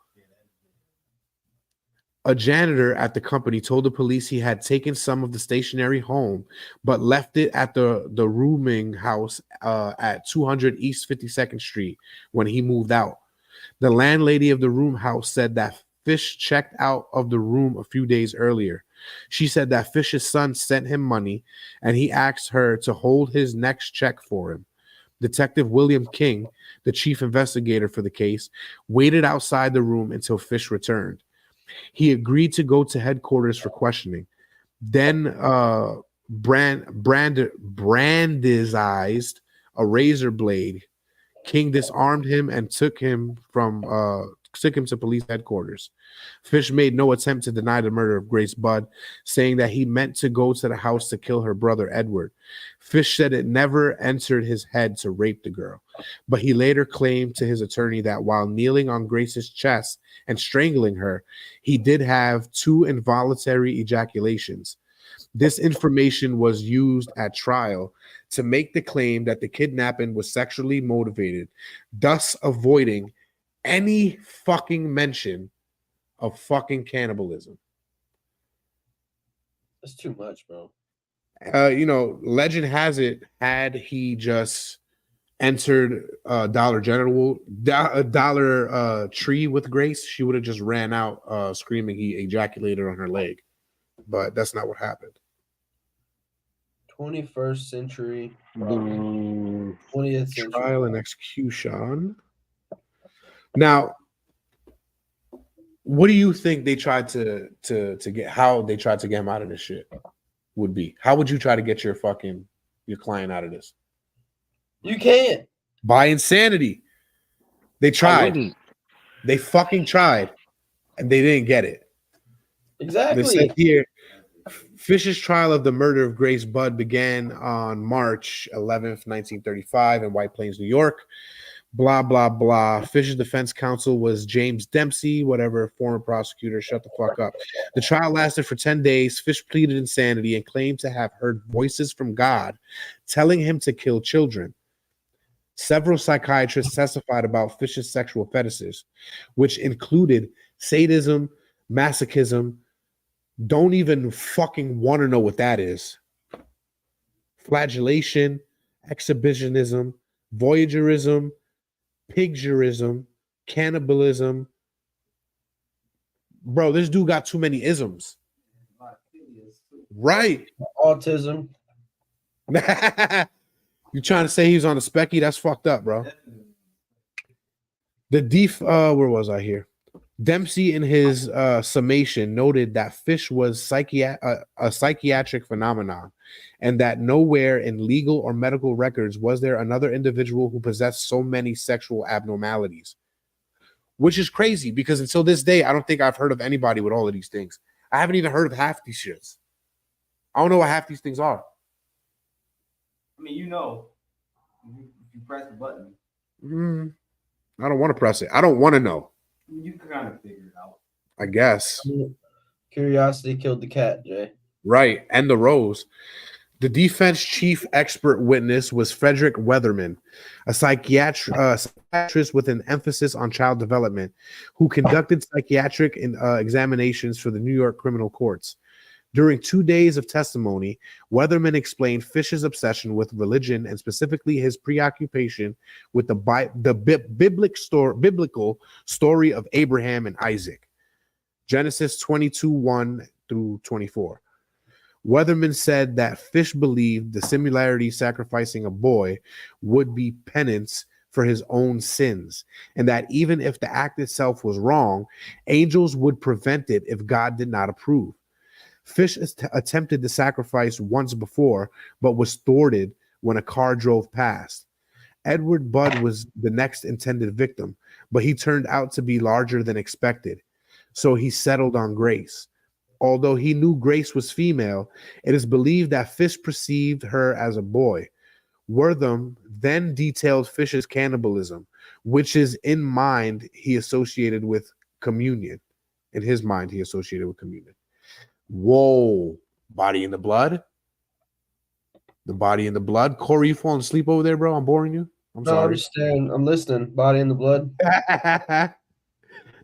F: A janitor at the company told the police he had taken some of the stationery home, but left it at the rooming house at 200 East 52nd Street when he moved out. The landlady of the room house said that Fish checked out of the room a few days earlier. She said that Fish's son sent him money and he asked her to hold his next check for him. Detective William King, the chief investigator for the case, waited outside the room until Fish returned. He agreed to go to headquarters for questioning. Then brandized a razor blade. King disarmed him and took him to police headquarters. Fish made no attempt to deny the murder of Grace Budd, saying that he meant to go to the house to kill her brother Edward. Fish said it never entered his head to rape the girl, but he later claimed to his attorney that while kneeling on Grace's chest and strangling her, he did have 2 involuntary ejaculations. This information was used at trial to make the claim that the kidnapping was sexually motivated, thus avoiding any fucking mention of fucking cannibalism.
A: That's too much, bro.
F: Legend has it, had he just entered Dollar Tree with Grace, she would have just ran out screaming he ejaculated on her leg. But that's not what happened.
A: 21st century, 20th century.
F: Trial and execution. Now, what do you think they tried to get? How they tried to get him out of this shit would be? How would you try to get your client out of this?
A: You can't.
F: By insanity. They tried. They fucking tried, and they didn't get it.
A: Exactly.
F: They said here, Fish's trial of the murder of Grace Budd began on March 11th, 1935 in White Plains, New York. Blah, blah, blah. Fish's defense counsel was James Dempsey, whatever, former prosecutor. Shut the fuck up. The trial lasted for 10 days. Fish pleaded insanity and claimed to have heard voices from God telling him to kill children. Several psychiatrists testified about Fish's sexual fetishes, which included sadism, masochism. Don't even fucking want to know what that is. Flagellation, exhibitionism, voyeurism, pigeurism, cannibalism. Bro, this dude got too many isms. Right.
A: Autism.
F: You trying to say he was on a specky? That's fucked up, bro. Where was I here? Dempsey, in his summation, noted that Fish was a psychiatric phenomenon, and that nowhere in legal or medical records was there another individual who possessed so many sexual abnormalities. Which is crazy, because until this day, I don't think I've heard of anybody with all of these things. I haven't even heard of half these shits. I don't know what half these things are.
C: I mean, if you press the button.
F: I don't want to press it. I don't want to know.
C: You can kind of figure it out.
F: I guess.
A: Curiosity killed the cat, Jay.
F: Right. And the rose. The defense chief expert witness was Frederick Weatherman, a psychiatrist with an emphasis on child development, who conducted psychiatric examinations for the New York criminal courts. During 2 days of testimony, Weatherman explained Fish's obsession with religion and specifically his preoccupation with the biblical story of Abraham and Isaac. Genesis 22:1 through 24. Weatherman said that Fish believed the similarity sacrificing a boy would be penance for his own sins, and that even if the act itself was wrong, angels would prevent it if God did not approve. Fish attempted the sacrifice once before, but was thwarted when a car drove past. Edward Budd was the next intended victim, but he turned out to be larger than expected, so he settled on Grace. Although he knew Grace was female, it is believed that Fish perceived her as a boy. Wortham then detailed Fish's cannibalism, which is in mind he associated with communion. In his mind, he associated with communion. Whoa, body in the blood. The body in the blood. Corey, you falling asleep over there, bro? I'm boring you. I'm sorry.
A: I'm listening. Body in the blood.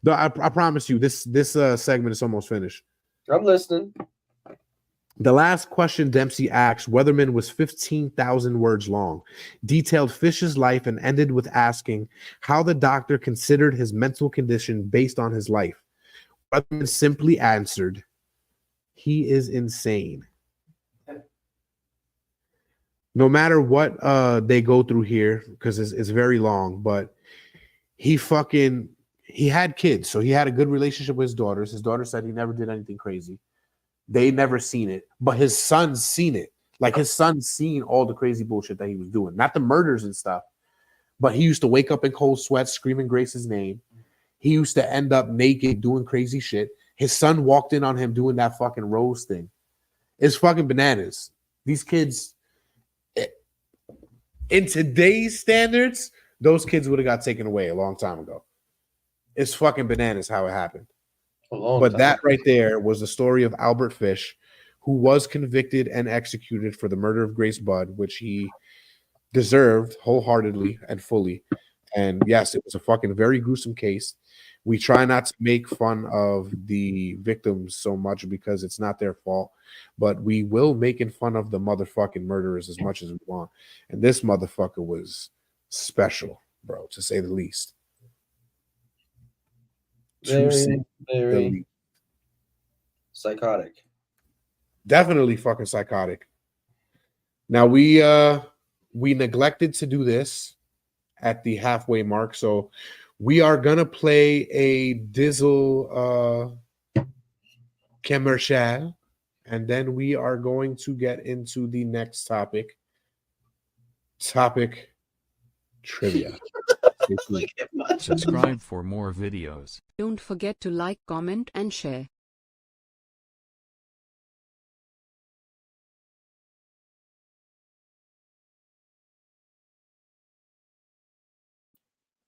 F: No, I promise you, this segment is almost finished.
A: I'm listening.
F: The last question Dempsey asked Weatherman was 15,000 words long, detailed Fish's life, and ended with asking how the doctor considered his mental condition based on his life. Weatherman simply answered, "He is insane." no matter what they go through here, because it's very long, but he had kids, so he had a good relationship with his daughters. His daughter said he never did anything crazy. They never seen it, but his son's seen it. Like his son's seen all the crazy bullshit that he was doing, not the murders and stuff, but he used to wake up in cold sweats screaming Grace's name. He used to end up naked doing crazy shit. His son walked in on him doing that fucking rose thing. It's fucking bananas. These kids, in today's standards, those kids would have got taken away a long time ago. It's fucking bananas how it happened. But that right there was the story of Albert Fish, who was convicted and executed for the murder of Grace Budd, which he deserved wholeheartedly and fully. And yes, it was a fucking very gruesome case. We try not to make fun of the victims so much because it's not their fault, but we will making fun of the motherfucking murderers as much as we want. And this motherfucker was special, bro, to say the least.
A: Very psychotic.
F: Definitely fucking psychotic. Now we neglected to do this at the halfway mark, so we are gonna play a Dizzle commercial, and then we are going to get into the next topic trivia.
O: Subscribe for more videos.
H: Don't forget to like, comment, and share.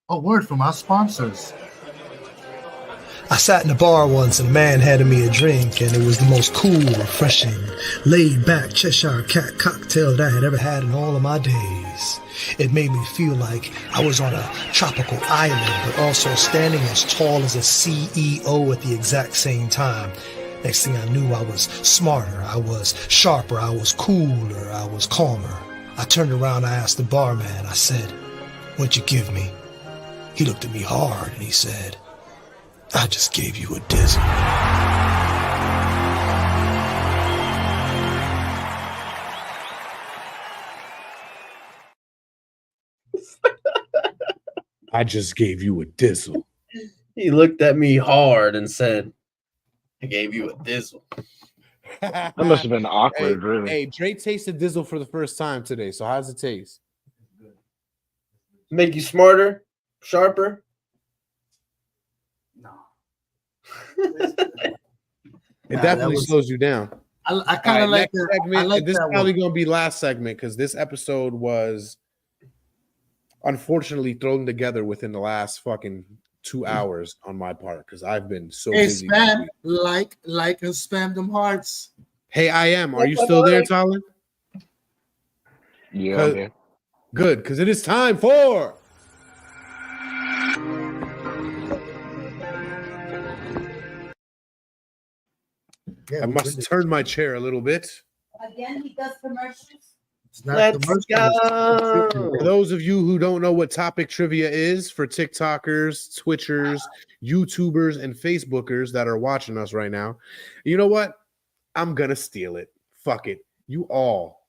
M: A word from our sponsors.
G: I sat in a bar once and a man handed me a drink, and it was the most cool, refreshing, laid-back Cheshire Cat cocktail that I had ever had in all of my days. It made me feel like I was on a tropical island, but also standing as tall as a CEO at the exact same time. Next thing I knew, I was smarter, I was sharper, I was cooler, I was calmer. I turned around, I asked the barman, I said, "What'd you give me?" He looked at me hard and he said, "I just gave you a Dizzle."
F: I just gave you a Dizzle.
A: He looked at me hard and said, "I gave you a Dizzle."
B: That must have been awkward, really.
F: Hey, Dre tasted Dizzle for the first time today. So how does it taste?
A: Make you smarter, sharper?
F: It definitely slows you down.
M: I kind of like
F: next
M: that.
F: segment.
M: I like
F: This is
M: that
F: probably
M: one.
F: going to be last segment because this episode was unfortunately thrown together within the last fucking 2 hours on my part because I've been so
M: Hey,
F: busy.
M: spam, like, and spam them hearts.
F: Hey, I am. Are you still there, Talon?
B: Yeah, I'm here.
F: Good, because it is time for I must turn my chair a little bit.
E: Again, he does commercials.
A: Let's go.
F: For those of you who don't know what topic trivia is, for TikTokers, Twitchers, YouTubers, and Facebookers that are watching us right now, you know what? I'm going to steal it. Fuck it. You all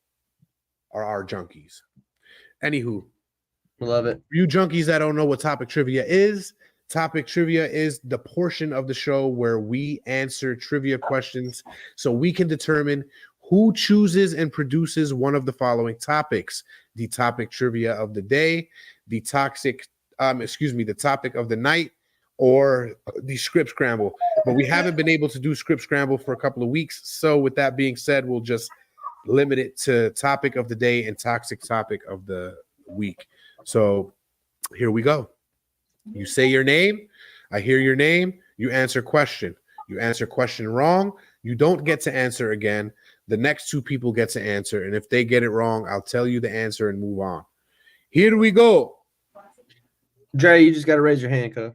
F: are our junkies. Anywho.
A: Love it.
F: For you junkies that don't know what topic trivia is the portion of the show where we answer trivia questions so we can determine who chooses and produces one of the following topics: the topic trivia of the day, the topic of the night, or the script scramble. But we haven't been able to do script scramble for a couple of weeks. So with that being said, we'll just limit it to topic of the day and toxic topic of the week. So here we go. You say your name. I hear your name. You answer question. You answer question wrong. You don't get to answer again. The next two people get to answer. And if they get it wrong, I'll tell you the answer and move on. Here we go.
A: Dre, you just got to raise your hand, cuz.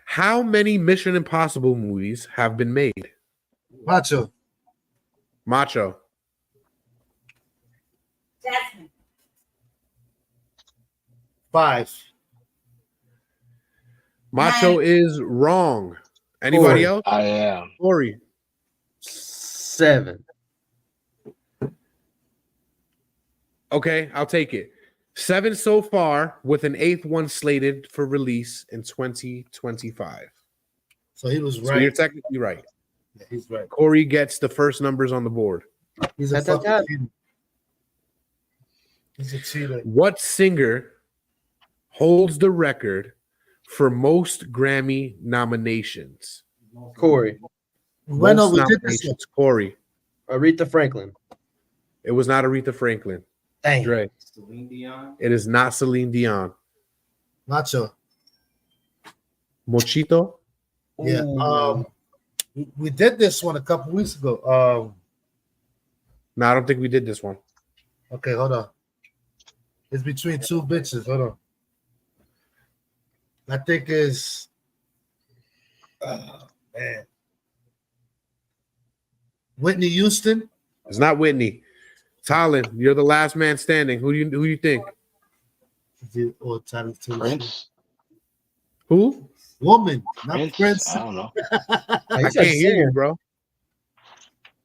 F: How many Mission Impossible movies have been made?
M: Macho. 5.
F: Macho is wrong. Anybody else?
B: I am.
F: Corey.
A: 7.
F: Okay, I'll take it. 7 so far, with an 8th one slated for release in 2025.
M: So he was
F: So
M: right.
F: you're technically right.
M: Yeah, he's right.
F: Corey gets the first numbers on the board.
M: He's a fucking cheater. He's a cheater.
F: What singer holds the record for most Grammy nominations?
A: Corey.
F: Most nominations. Corey.
A: Aretha Franklin.
F: It was not Aretha Franklin.
A: Dang.
F: Dre.
C: Celine Dion.
F: It is not Celine Dion.
M: Nacho.
F: Mochito.
M: Yeah. We did this one a couple weeks ago.
F: No, I don't think we did this one.
M: Okay, hold on. It's between two bitches. Hold on. I think it's man. Whitney Houston.
F: It's not Whitney. Talon, you're the last man standing. Who you think?
B: Prince.
F: Who?
M: Woman, not Prince.
B: I don't know.
F: I can't hear you, bro.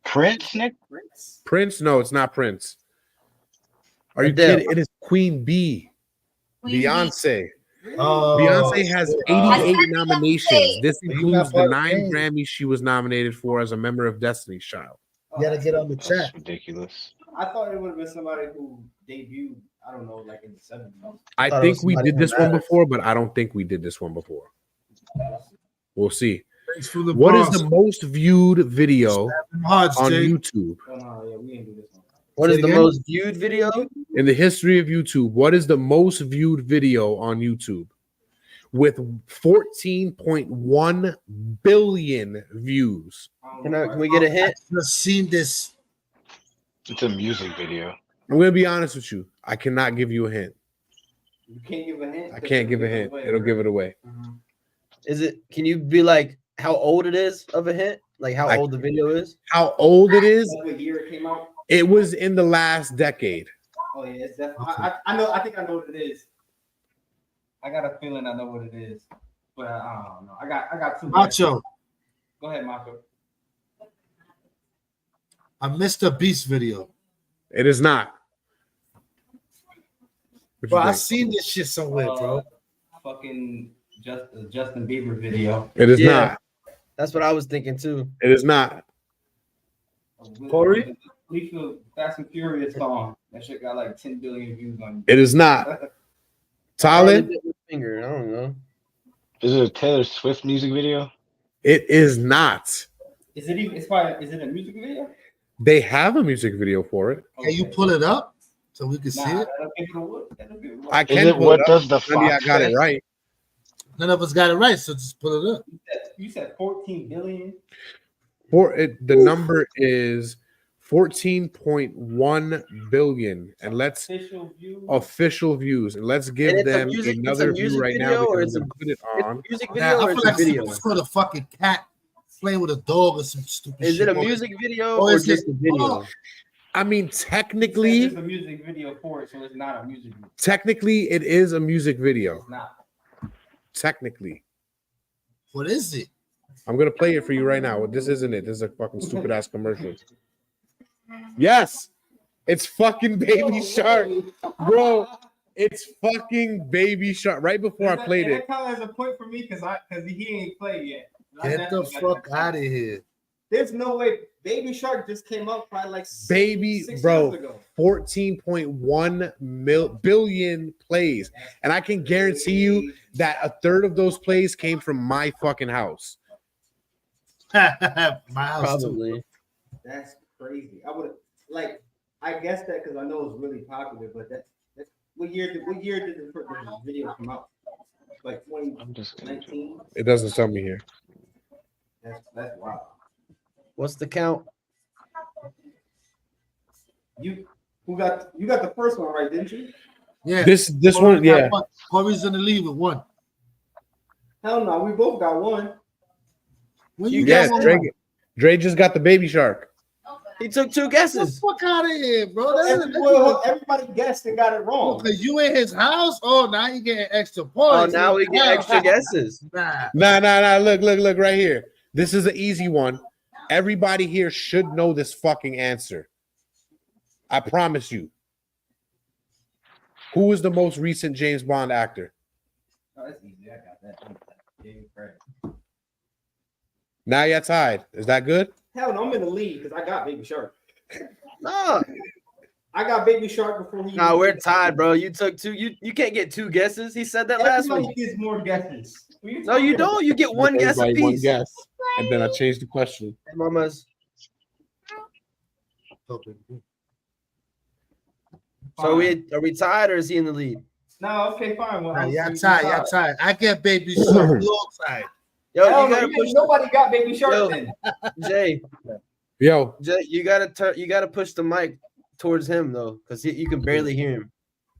B: Prince, Nick?
F: Prince? No, it's not Prince. Are you
A: Adele.
F: kidding? It is Queen Bee. Beyonce.
M: Oh,
F: Beyonce has 88 nominations. This
M: You
F: includes
M: got
F: the
M: part
F: 9
M: of
F: Grammys she was nominated for as a member of Destiny's Child.
M: You gotta get on the chat.
B: That's ridiculous.
C: I thought it would have been somebody who debuted, I don't know, like in the 70s.
F: I think we did this one before, but I don't think we did this one before. We'll see.
M: Thanks for the
F: What is
M: boss.
F: the most viewed video
M: Hearts,
F: on
M: Jay.
F: YouTube?
C: Oh, no, yeah, we didn't do this one.
A: What is
M: Say
A: the
M: again?
A: most viewed video?
F: In the history of YouTube, what is the most viewed video on YouTube? With 14.1 billion views.
A: Can we get a hint?
M: I've just seen this.
B: It's a music video.
F: I'm going to be honest with you. I cannot give you a hint.
C: You can't give a hint.
F: I can't give a hint. It'll give it away.
A: Is it? Can you be like how old it is of a hint? Like how old the video is?
F: How old it is?
C: What year it came out?
F: It was in the last decade.
C: Oh yeah, it's definitely. I know. I think I know what it is. I got a feeling I know what it is, but I don't know. I got two.
M: Macho.
C: Go ahead, Macho.
M: A Mr. Beast video.
F: It is not. What
M: Bro,
F: you
M: I
F: think?
M: seen this shit somewhere, bro.
C: Fucking Justin Bieber video.
F: It is not.
A: That's what I was thinking too.
F: It is not.
M: Corey?
C: Lethal Fast and Furious song. That shit got like 10 billion views on
F: It is not. Talon?
A: Finger. I don't know.
B: Is it a Taylor Swift music video?
F: It is not.
C: Is it even? It's probably. Is it a music video?
F: They have a music video for it.
M: Can you pull it up so we can see it?
F: I
B: Is
F: can
B: it
F: pull
B: What
F: it up.
B: Does the
F: Maybe I
B: Fox
F: got
B: Say?
F: it right.
M: None of us got it right, so just pull it up.
C: You said 14 billion.
F: The number is 14.1 billion, and let's official views, and let's give
A: And it's a
F: them
A: music-
F: another
A: it's a
F: view
A: music
F: right
A: video,
F: now
A: or
F: because
A: it's
F: I'm gonna put it on.
A: Music
M: Nah,
A: video
M: I
A: or
M: feel
A: it's
M: like
A: a video?
M: it's for the fucking cat playing with a dog or some stupid
A: Is
M: shit.
A: it a music video
M: Or
A: or
M: is
A: just
M: it-
A: a video?
M: oh,
F: I mean,
C: There's
F: technically,
C: a music video for it, so it's not a music video.
F: it is a music video.
C: It's not.
F: Technically,
M: what is it?
F: I'm gonna play it for you right now. This isn't it. This is a fucking stupid ass commercial. Yes, it's fucking Baby Shark, bro. It's fucking Baby Shark. Right before I played it,
C: That kind of is a point for me because he ain't played yet.
M: Get the fuck out of here.
C: There's no way. Baby Shark just came out probably like six
F: baby,
C: years
F: bro,
C: ago.
F: 14.1 billion plays, and I can guarantee you that a third of those plays came from my fucking house.
M: My house too.
A: Probably.
C: That's crazy. I would I guess that because I know it's really popular, but that's what year did the video come out? Like 2019.
F: It doesn't tell me here.
C: That's wild.
A: What's the count?
C: You got the first one right, didn't you?
M: Yeah.
F: This
M: Corey
F: one,
M: got
F: yeah.
M: one. Corey's in the lead with one.
C: Hell no, we both got one.
M: When you
F: Yeah,
M: got one,
F: Dre just got the Baby Shark.
A: He took 2
M: get the
A: guesses.
M: fuck out of here, bro.
C: Everybody guessed and got it wrong.
M: Because you in his house. Oh, now you getting extra
A: Oh,
M: points.
A: now we get extra guesses.
M: Nah.
F: Nah. Look right here. This is an easy one. Everybody here should know this fucking answer. I promise you. Who is the most recent James Bond actor?
C: Oh, that's easy. I got that.
F: Now you're tied. Is that good?
J: Hell no, I'm in the lead because I got Baby Shark.
A: No.
J: I got Baby Shark before he.
A: No, we're tied, bro. You took two. You can't get two guesses. He said that last week.
J: Everybody gets more guesses.
A: No, you don't. You get one guess
F: Everybody
A: apiece.
F: one guess. And then I changed the question.
A: Hey, mamas. So are we tied or is he in the lead?
J: No, okay, fine. Well,
M: y'all tied. I get Baby Shark. You all tied.
A: Yo,
J: Hell
A: you
J: no,
A: gotta push.
J: nobody got Baby Shark then.
A: Jay, you gotta push the mic towards him though, because you can barely hear him.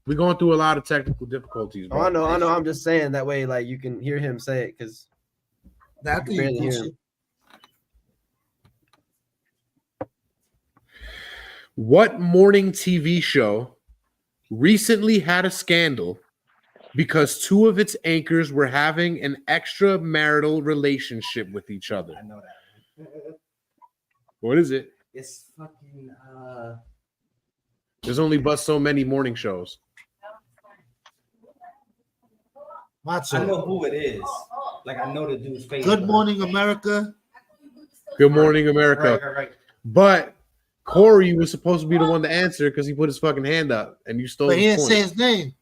F: We're going through a lot of technical difficulties, bro.
A: Oh, I know. I'm just saying that way, like you can hear him say it, because you can barely hear him.
F: What morning TV show recently had a scandal because two of its anchors were having an extramarital relationship with each other?
J: I know that.
F: What is it?
J: It's fucking.
F: There's only but so many morning shows.
J: I know who it is. Like I know the dude's face.
M: Good Morning America.
F: Good Morning America.
J: Right.
F: But Corey was supposed to be the one to answer because he put his fucking hand up and you stole
M: But he
F: his
M: didn't
F: point.
M: say his name.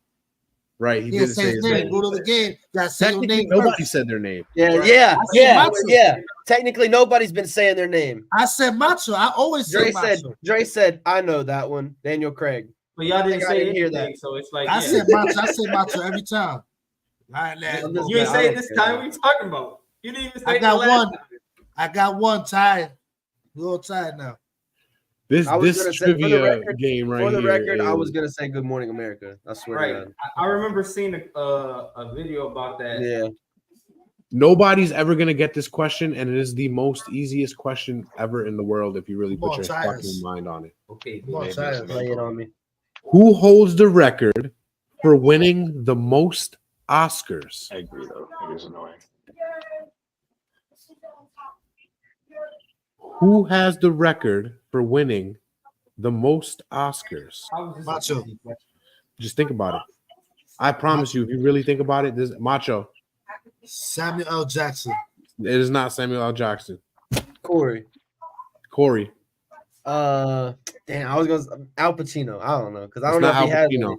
F: Right, he didn't say his name.
M: Go to the game. Got say your name.
F: Nobody said their name.
A: Yeah. Technically, nobody's been saying their name.
M: I said Macho. I always say Macho.
A: Dre said, I know that one. Daniel Craig.
J: But y'all didn't say
A: hear
J: anything,
A: that.
J: so it's like
M: I said Macho. I say Macho every time.
J: You ain't say it this time. What are you talking about? You didn't even say
M: I got
J: the last
M: one.
J: time.
M: I got one tied. We're all tied now.
F: This trivia game right here.
A: For the record, I
F: is-
A: was gonna say Good Morning America. I swear to
J: Right.
A: God.
J: I remember seeing a video about that.
A: Yeah.
F: Nobody's ever gonna get this question, and it is the most easiest question ever in the world if you really put your fucking mind on it.
J: Okay.
A: Lay it on me.
F: Who holds the record for winning the most Oscars?
S: I agree, though. It is annoying.
F: Who has the record for winning the most Oscars?
M: Macho.
F: Just think about it. I promise you, if you really think about it, this Macho.
M: Samuel L. Jackson.
F: It is not Samuel L. Jackson.
A: Corey.
F: Damn,
A: I was gonna Al Pacino. I don't know because I
F: It's
A: don't know if
F: not
A: he
F: Al
A: has
F: Pacino.
A: one.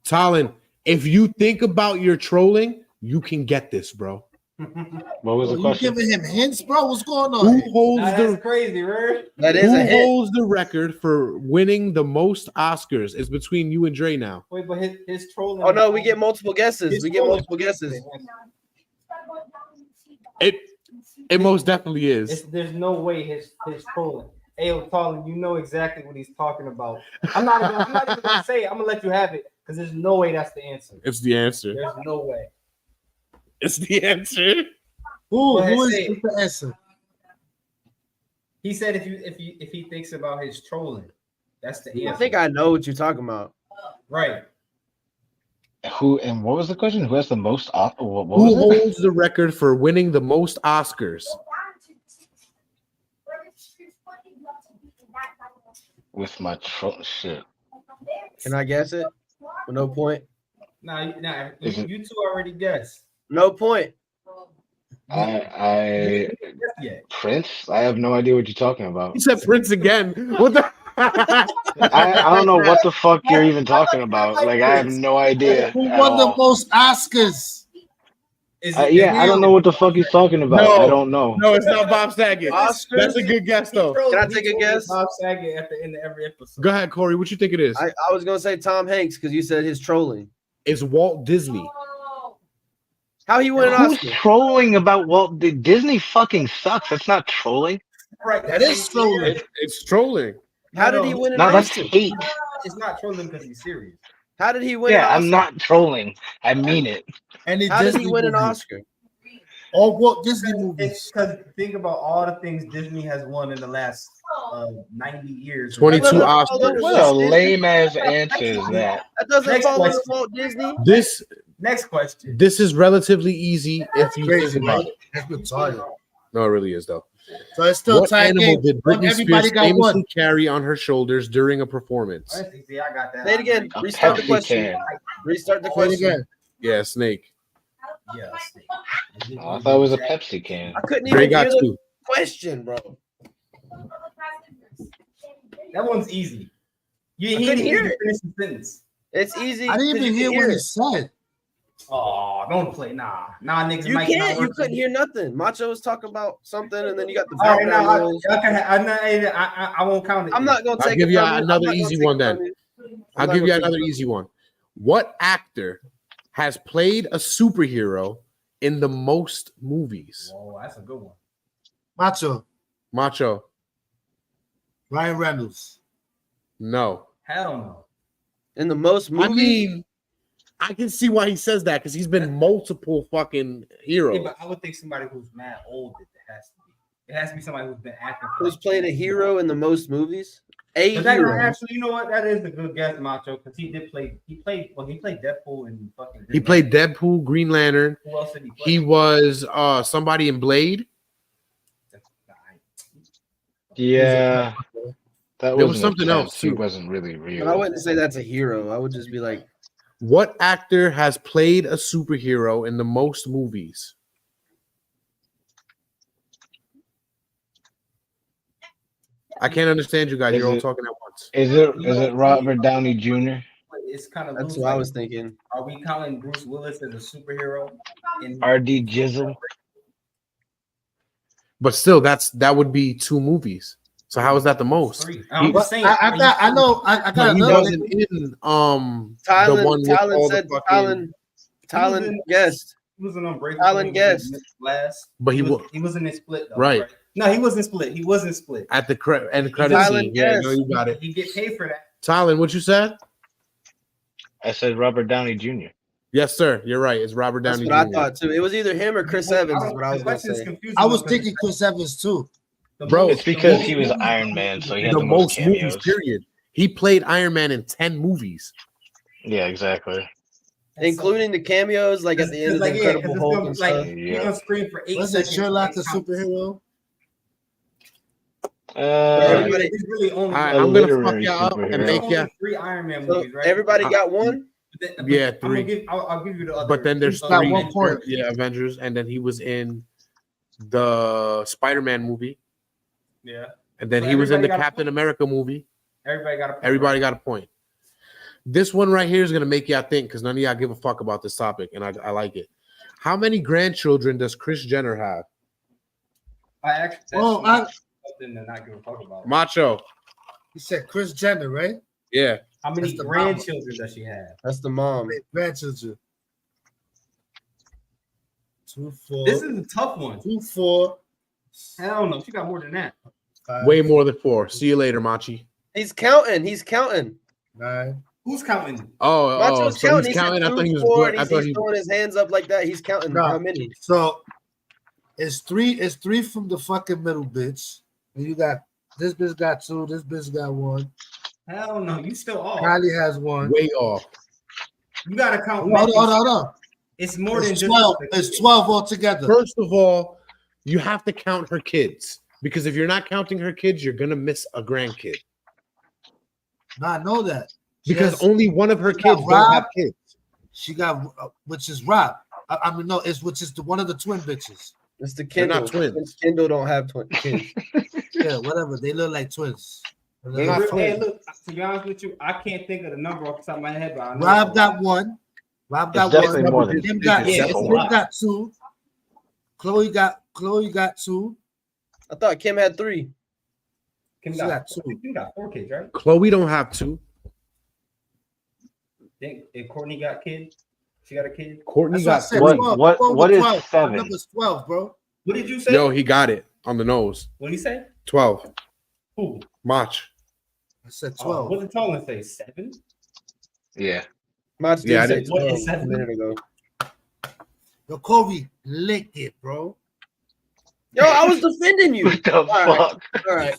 F: Talon, if you think about your trolling, you can get this, bro.
S: What was the
M: You
S: question?
M: giving him hints, bro? What's going on?
F: Who holds
J: That's
F: the
J: crazy, right?
A: That is
F: Who
A: a hit.
F: holds the record for winning the most Oscars? It's between you and Dre now.
J: Wait, but his trolling.
A: Oh no, we get multiple guesses.
J: His
A: We get
J: trolling-
A: multiple guesses.
F: It most definitely is.
J: There's no way his trolling. Ayo, Talon, you know exactly what he's talking about. I'm not even gonna say it. I'm gonna let you have it because there's no way that's the answer.
F: It's the answer.
J: There's no way.
F: It's the answer.
J: Go ahead,
M: Who
J: say
M: is
J: it.
M: the answer?
J: He said if he thinks about his trolling, that's the answer.
A: I think I know what you're talking about.
J: Right.
S: Who and what was the question? Who has the most? What
F: Who
S: was it?
F: holds the record for winning the most Oscars?
S: With my troll shit.
A: Can I guess it? With no point.
J: Nah,
S: Is it-
J: you two already guessed.
A: No point.
S: I Prince? I have no idea what you're talking about.
F: He said Prince again. What the?
S: I don't know what the fuck you're even talking about. Like I have no idea.
M: Who
S: at
M: won the
S: all.
M: most Oscars?
S: Yeah, I don't know what the fuck he's talking about. I don't know.
F: No, it's not Bob Saget.
A: Oscars?
F: That's a good guess, though.
A: Can I take a guess?
J: Bob Saget at the end of every episode.
F: Go ahead, Corey. What you think it is?
A: I was gonna say Tom Hanks because you said his trolling.
F: It's Walt Disney.
A: How he win an
S: Who's
A: Oscar?
S: trolling about Walt? Disney fucking sucks. That's not trolling.
J: Right.
M: That is trolling.
F: It's trolling.
A: How did he win an
S: No, that's
A: Oscar?
S: hate.
J: It's not trolling because he's serious.
A: How did he win?
S: Yeah,
A: an
S: I'm
A: Oscar?
S: not trolling. I mean it.
M: Any
A: How did he
M: Disney
A: win an
M: movie.
A: Oscar?
M: All Walt Disney movies.
J: Because think about all the things Disney has won in the last 90 years.
F: 22
A: That doesn't
F: Oscars.
A: follow
S: What a
A: Disney.
S: lame ass answer is that?
A: That doesn't
J: Next
A: follow
J: question.
A: Walt Disney.
J: Next question.
F: This is relatively easy if you
M: Crazy,
F: think about
M: right?
F: it.
M: That's retarded.
F: No, it really is though.
M: So it's still
F: What
M: tied
F: animal
M: game.
F: did Britney
M: Everybody
F: Spears
M: got
F: famously
M: one.
F: carry on her shoulders during a performance?
J: See, I got that.
A: Say it again.
S: A
A: Restart the
S: Pepsi
A: question.
S: can.
A: Restart the
M: Say it
A: question.
M: again.
F: Yeah, snake.
J: Yeah, snake.
S: Oh, I thought it was a Pepsi can.
A: I couldn't
F: Dre
A: even hear
F: got
A: the
F: two.
A: question, bro.
J: That one's easy.
A: I couldn't hear it.
J: Finish the sentence.
A: It's easy.
M: I didn't
A: 'cause
M: even
A: you can
M: hear what he
A: it.
M: said.
J: Oh, don't play. Nah, niggas.
A: You can't. You couldn't hear nothing. Macho was talking about something, and then you got the
J: All right,
A: background
J: now
A: noise.
J: I won't count it.
A: I'm not gonna
F: I'll
A: take
F: give
A: it
F: you
A: from you. I'm
F: another
A: not gonna
F: easy
A: take
F: one
A: it
F: then.
A: from you.
F: I'll
A: not
F: give you
A: gonna take
F: another
A: it from
F: easy one. What actor has played a superhero in the most movies?
J: Oh, that's a good one.
F: Macho.
M: Ryan Reynolds.
F: No.
J: Hell no.
A: In the most movies?
F: I mean, I can see why he says that because he's been multiple fucking heroes.
J: Yeah, but I would think somebody who's mad old. It has to be. It has to be somebody who's been acting.
A: Who's played a hero in the most movies? A
J: But that
A: hero.
J: actually, you know what? That is a good guess, Macho, because he did play. He played Deadpool and fucking.
F: He played Deadpool, Green Lantern.
J: Who else did he play?
F: He was somebody in Blade.
S: Yeah. That
F: There was
S: was
F: something else
S: He
F: too.
S: wasn't really real.
A: But I wouldn't say that's a hero. I would just be like,
F: what actor has played a superhero in the most movies? I can't understand you guys. You're all talking at once.
S: Is it Robert Downey Jr.?
J: It's kind of
A: that's
J: loose,
A: what I was thinking.
J: Are we counting Bruce Willis as a superhero?
S: R.D. Jizzle?
F: But still, that would be 2 movies. So how is that the most?
J: I'm just saying.
M: I got
F: He
M: another.
F: wasn't in the one with all the fucking.
A: Talon guessed.
J: He was an Unbreakable.
A: Talon guessed.
J: Last,
F: But
J: he wasn't in Split though.
F: Right.
J: No, he wasn't Split. He wasn't Split.
F: At the end credit
A: Talon
F: scene. Yeah,
A: guessed.
F: no, you got it.
J: He get paid for that.
F: Talon, what you said?
S: I said Robert Downey Jr.
F: Yes, sir. You're right. It's Robert
A: That's
F: Downey
A: what I
F: Jr.
A: thought too. It was either him or Chris Evans. Is what I was gonna say.
M: I was thinking Chris Evans too.
F: Bro,
S: It's because he was Iron Man, so he had the most cameos.
F: movies, period. He played Iron Man in 10 movies.
S: Yeah, exactly.
A: Including the cameos, like at the end of the Incredible Hulk and stuff.
J: He on screen for 8
M: Was it
J: seconds.
M: Sherlock a superhero?
A: Everybody,
J: There's really only,
F: All right, I'm gonna fuck y'all up and make
J: only
F: ya.
J: 3 Iron Man
A: so
J: movies, right?
A: everybody got one.
F: Yeah,
J: I'm gonna
F: 3.
J: I'll give you the other.
F: But then there's
M: got
F: 3.
M: 1 point.
F: Yeah, Avengers, and then he was in the Spider-Man movie,
J: Yeah.
F: and then
J: So
F: he was in the
J: everybody got a
F: Captain America movie.
J: Everybody got a point.
F: Everybody got a point. This one right here is gonna make y'all think because none of y'all give a fuck about this topic, and I like it. How many grandchildren does Kris Jenner have?
J: I actually.
M: Oh,
J: something to not give a fuck about.
F: Macho.
M: He said Kris Jenner, right?
F: Yeah.
J: How many
M: That's the
J: grandchildren does she have?
A: That's the mom.
M: Grandchildren. 2, 4.
J: This is a tough one.
M: 2, 4.
J: Hell no, she got more than that.
M: 5,
F: Way more than 4. See you later, Machi.
A: He's counting. He's counting.
M: 9.
J: Who's counting?
A: Macho's
F: So
A: counting.
F: he's
A: He
F: counting.
A: said
F: I thought he
A: 2,
F: was
A: 4,
F: good.
A: and he's throwing his hands up like that. He's counting
M: No.
A: how many.
M: So it's 3. It's 3 from the fucking middle bitch, and you got this bitch got 2. This bitch got 1.
J: Hell no, you still off.
M: Kylie has 1.
F: Way off.
J: You gotta count.
M: Hold on.
J: It's more than
M: It's
J: just
M: 12. It's 12 altogether.
F: First of all, you have to count her kids because if you're not counting her kids, you're gonna miss a grandkid.
M: No, I know that.
F: Because only one of her
M: She got
F: kids don't have
M: Rob.
F: kids.
M: She got which is Rob. I mean, no, it's which is one of the twin bitches.
A: It's the
F: They're
A: Kindle.
F: not twins.
A: Kindle don't have kids.
M: Yeah, whatever. They look like twins.
F: They're not
J: Hey,
F: twins.
J: look, to be honest with you, I can't think of the number off the top of my head, but I know
M: Rob got 1. Rob got
S: It's definitely
M: 1.
S: more than
M: Kim got,
S: it's
J: definitely
M: Kim
J: a lot.
M: got 2. Chloe got 2.
A: I thought Kim had 3.
J: Kim
M: She
J: got,
M: got 2.
J: Kim got 4 kids, right?
F: Chloe don't have 2.
J: Think if Courtney got kids, she got a kid.
F: Courtney
M: That's
F: got
M: what I said.
F: 3.
M: 12.
S: What
M: Over
S: is
M: 12.
S: 7?
M: My number's 12, bro.
J: What did you say?
F: Yo, he got it on the nose.
J: What did he say?
F: 12.
J: Who?
F: Mach.
M: I said
J: Oh,
M: 12.
J: what did Tolan say? 7?
S: Yeah.
A: Mach
F: Yeah, I
A: did say
F: did.
A: 12
J: What is
A: a minute ago.
M: Yo, Kobe licked it, bro.
A: Yo, I was defending you.
S: What the
A: All right.
S: fuck?
A: All right.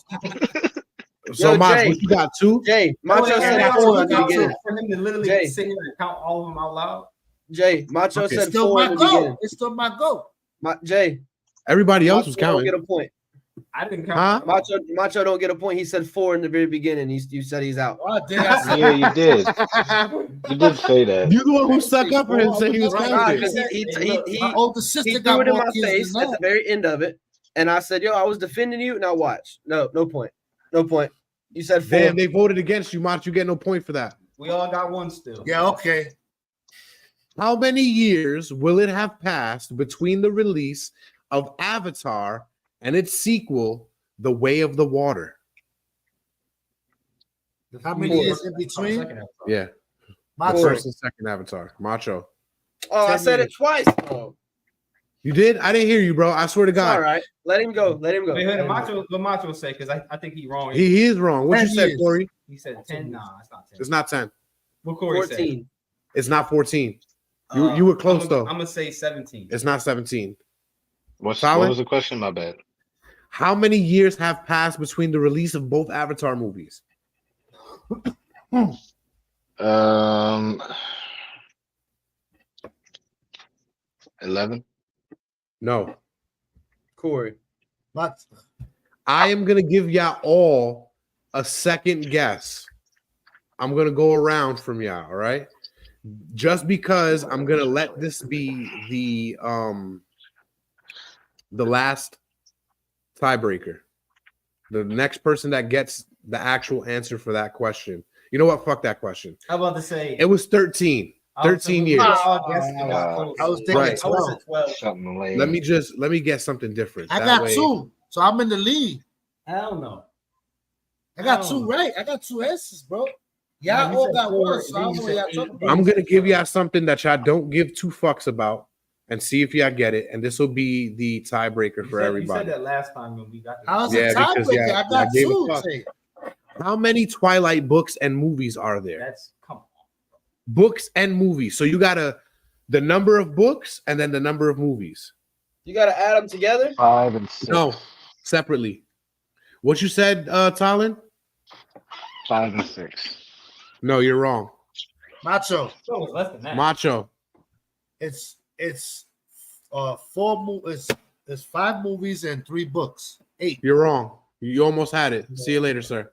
F: So
A: Yo,
F: Mach,
A: Jay.
F: what you got 2?
A: Jay, Macho
J: Yeah,
A: said
J: yeah,
A: 4
J: yeah,
A: in the
J: yeah,
A: beginning.
J: for him to literally
A: Jay.
J: sit here and count all of them out loud.
A: Jay, Macho
F: Okay.
A: said
M: Still
A: 4 in
M: my
A: the beginning.
M: goal. It's still my goal.
A: Jay,
F: Everybody else
A: Macho
F: was
A: don't
F: counting.
A: get a point.
J: I didn't count.
A: Macho don't get a point. He said 4 in the very beginning. You said he's out.
M: Oh, did I say
S: Yeah, you did. You did say that.
F: You the one who stuck up for him, saying he was counting.
M: My older sister
A: he
M: got
A: threw it in
M: more
A: my
M: kids
A: face
M: than
A: at the
M: that.
A: very end of it, and I said, "Yo, I was defending you." Now watch. No point. No point. You said 4.
F: Damn, they voted against you, Mach. You get no point for that.
J: We all got one still.
M: Yeah, okay.
F: How many years will it have passed between the release of Avatar and its sequel, The Way of the Water?
M: How many years in between?
F: Yeah.
M: Macho.
F: First and second Avatar. Macho.
A: Oh, I said it twice. Oh.
F: You did? I didn't hear you, bro. I swear to God.
A: All right. Let him go. Let him go.
J: Wait, what Macho say? Because I think he's wrong.
F: He is wrong. What you said, Corey?
J: He said 10. Nah, it's not 10.
F: It's not 10.
J: What Corey
A: 14.
J: said?
F: It's not 14. You were close, though.
J: I'm going to say 17.
F: It's not 17.
S: What
F: Solid?
S: was the question? My bad.
F: How many years have passed between the release of both Avatar movies?
S: 11.
F: No.
A: Corey.
M: What?
F: I am going to give y'all all a second guess. I'm going to go around from y'all, all right? Just because I'm going to let this be the last tiebreaker. The next person that gets the actual answer for that question. You know what? Fuck that question.
J: How about to say
F: It was 13. 13 years.
M: I was thinking
F: Right.
M: 12.
S: Something lame.
F: Let me get something different.
M: I
F: That
M: got
F: way-
M: 2, so I'm in the lead.
J: Hell no.
M: I got 2 right. I got 2 answers, bro. Y'all all got 1, so I don't know what y'all talking about.
F: I'm gonna give y'all something that y'all don't give 2 fucks about, and see if y'all get it. And this will be the tiebreaker for
J: You
F: everybody.
J: said that last time when we got the
M: How's it tiebreaker? I got 2.
F: How many Twilight books and movies are there?
J: That's come on.
F: Books and movies. So you got the number of books and then the number of movies.
A: You got to add them together?
S: 5 and 6.
F: No, separately. What you said, Talon?
S: 5 and 6.
F: No, you're wrong.
M: Macho.
J: So it's less than that.
F: Macho.
M: It's 4 movies. It's 5 movies and 3 books. 8.
F: You're wrong. You almost had it. See you later, sir.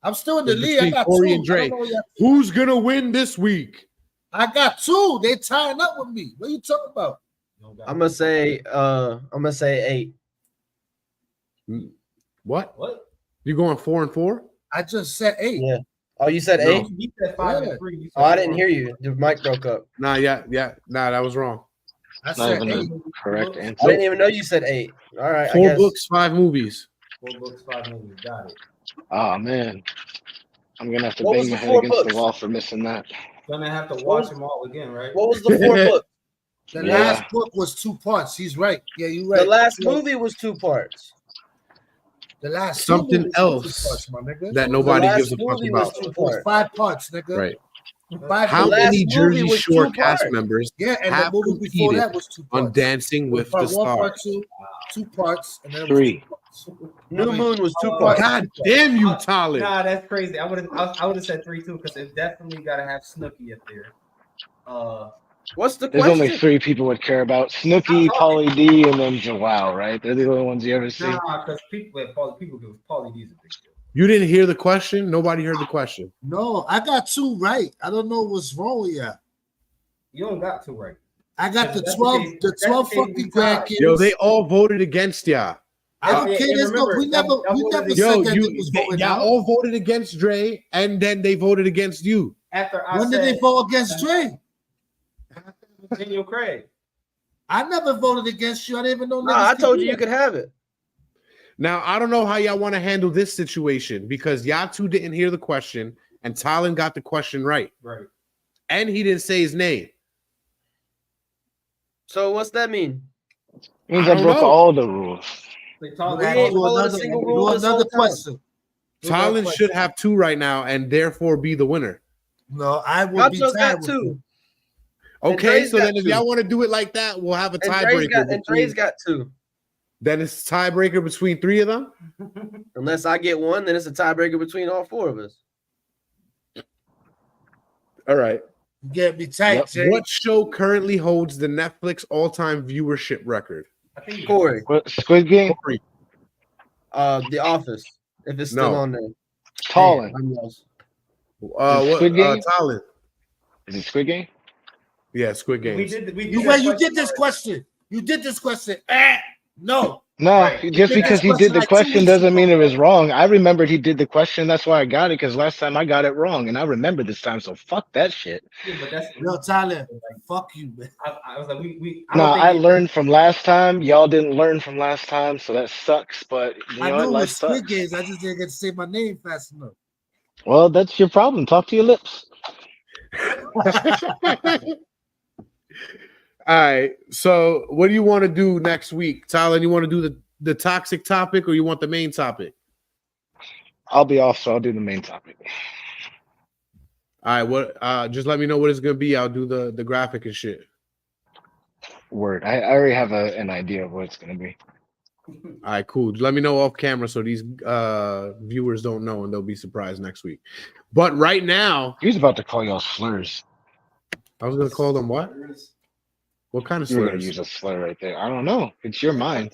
M: I'm still in the lead. I
F: Between
M: got
F: Corey
M: 2.
F: and Dre. Who's gonna win this week?
M: I got 2. They tying up with me. What are you talking about?
A: I'm gonna say 8.
F: What?
J: What?
F: You going 4 and 4?
M: I just said 8.
A: Yeah. Oh, you said
F: No.
A: 8?
J: He said 5 and 3.
A: Oh, I didn't hear you. The mic broke up.
F: Nah, yeah. Nah, that was wrong.
M: I
S: Not
M: said
S: even
M: 8.
S: the correct answer.
A: I didn't even know you said 8. All right.
F: 4
A: I guess.
F: books, 5 movies.
J: 4 books, 5 movies. Got it.
S: Oh man, I'm gonna have to
A: What was
S: bang my
A: the
S: head
A: 4
S: against
A: books?
S: the wall for missing that.
J: Gonna have to watch them all again, right?
A: What was the 4 books?
M: The
S: Yeah.
M: last book was 2 parts. He's right. Yeah, you're right.
A: The last movie was 2 parts.
M: The last
F: Something
M: 2 movies
F: else
M: was 2 parts, my nigga.
F: that nobody
A: last
F: gives a fuck
A: movie was
F: about.
A: 2
M: It was
A: parts.
M: 5 parts, nigga.
F: Right.
M: 5
F: How
A: The last
F: many
A: movie
F: Jersey
A: was
F: Shore
A: 2
F: cast
A: parts.
F: members
M: Yeah, and the
F: have
M: movie before
F: competed
M: that was 2 parts.
F: on Dancing with the
M: Part 1,
F: Stars?
M: part 2, 2 parts, and then it was
S: 3.
M: 2 parts.
A: New Moon was 2 parts.
F: God damn you, Talon.
J: Nah, that's crazy. I would have said 3 too, because it definitely gotta have Snooki up there.
A: What's the
S: There's
A: question?
S: only 3 people would care about: Snooki, Pauly D, and then Joao. Right? They're the only ones you ever see.
J: Nah, because people give Pauly D's a big deal.
F: You didn't hear the question? Nobody heard the question.
M: No, I got 2 right. I don't know what's wrong with you.
J: You don't got 2 right.
M: I got the
J: That's
M: 12,
J: the case-
M: the
J: that's the
M: 12
J: case
M: fucking
J: we tied.
M: grandkids.
F: Yo, they all voted against y'all.
M: I don't
J: Yeah,
M: care.
J: and
M: There's no,
J: remember,
M: we never
J: y'all
M: said
J: voted
M: that it was voted
F: Y'all
M: out.
F: all voted against Dre, and then they voted against you.
J: After I
M: When
J: said
M: did they vote against Dre?
J: Daniel Craig.
M: I never voted against you. I didn't even know.
A: Nah, I told you you could have it.
F: Now, I don't know how y'all want to handle this situation because y'all two didn't hear the question, and Talon got the question right.
J: Right.
F: And he didn't say his name.
A: So what's that mean?
S: Means
F: I
S: I
F: don't
S: broke
F: know.
S: all the rules.
J: They told
A: We
J: that
A: ain't
M: Do
A: followed a
M: another,
A: single
M: do
A: rule this whole
M: another
A: time.
M: question.
F: Talon should have 2 right now, and therefore be the winner.
M: No, I would be
A: Nacho's
M: tied
A: got
M: with
A: 2.
M: you.
A: And
F: Okay,
A: Dre's
F: so
A: got
F: then if
A: 2.
F: y'all want to do it like that, we'll have a
A: And
F: tiebreaker.
A: Dre's got 2.
F: Then it's tiebreaker between 3 of them.
A: Unless I get 1, then it's a tiebreaker between all 4 of us.
F: All right.
M: You get me tight, Jay.
F: What show currently holds the Netflix all-time viewership record?
A: Corey.
S: What, Squid Game?
F: Corey.
A: The Office. If it's still on there.
S: Talent.
F: Squid Game? Talent.
S: Is it Squid Game?
F: Yeah, Squid Game.
M: You did this question. You did this question. No.
S: No,
M: Right.
S: just because he did the question doesn't mean it was wrong. I remembered he did the question. That's why I got it, because last time I got it wrong, and I remember this time, so fuck that shit.
J: Yeah, but that's
M: no talent. Fuck you, man.
J: I was like, we
S: No, I learned from last time. Y'all didn't learn from last time, so that sucks. But you
M: I
S: know
M: knew
S: what?
M: it
S: Life
M: was Squid
S: sucks.
M: Games. I just didn't get to say my name fast enough.
S: Well, that's your problem. Talk to your lips.
F: All right. So, what do you want to do next week, Tyler? You want to do the toxic topic, or you want the main topic?
S: I'll be off, so I'll do the main topic.
F: All right. What? Just let me know what it's gonna be. I'll do the graphic and shit.
S: Word. I already have an idea of what it's gonna be.
F: All right. Cool. Just let me know off camera so these viewers don't know, and they'll be surprised next week. But right now,
S: he was about to call y'all slurs.
F: I was gonna call them what? What kind of
S: You were gonna
F: slurs?
S: use a slur right there. I don't know. It's your mind.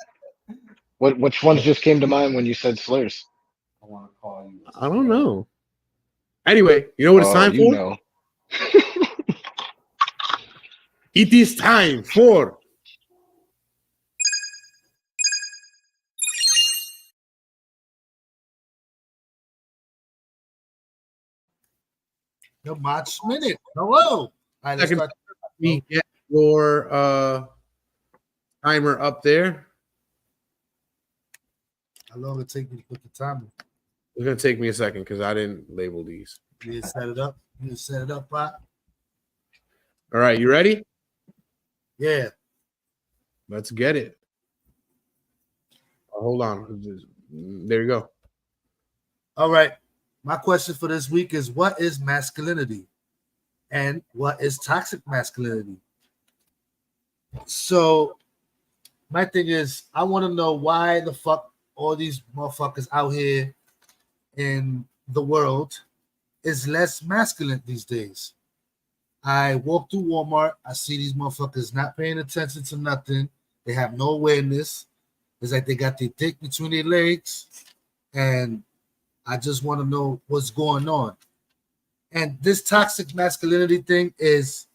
S: Which ones just came to mind when you said slurs?
F: I don't know. Anyway, you know what it's time for?
S: Know.
F: It is time for
M: The Mach Minute. Hello. All right, let's start.
F: me get your timer up there.
M: How long it take me to put the timer?
F: It's gonna take me a second because I didn't label these.
M: You didn't set it up. You didn't set it up, Pop.
F: All right, you ready?
M: Yeah.
F: Let's get it. Oh, hold on. There you go.
M: All right. My question for this week is, what is masculinity? And what is toxic masculinity? So my thing is, I want to know why the fuck all these motherfuckers out here in the world is less masculine these days. I walk through Walmart, I see these motherfuckers not paying attention to nothing. They have no awareness. It's like they got their dick between their legs, and I just want to know what's going on. And this toxic masculinity thing is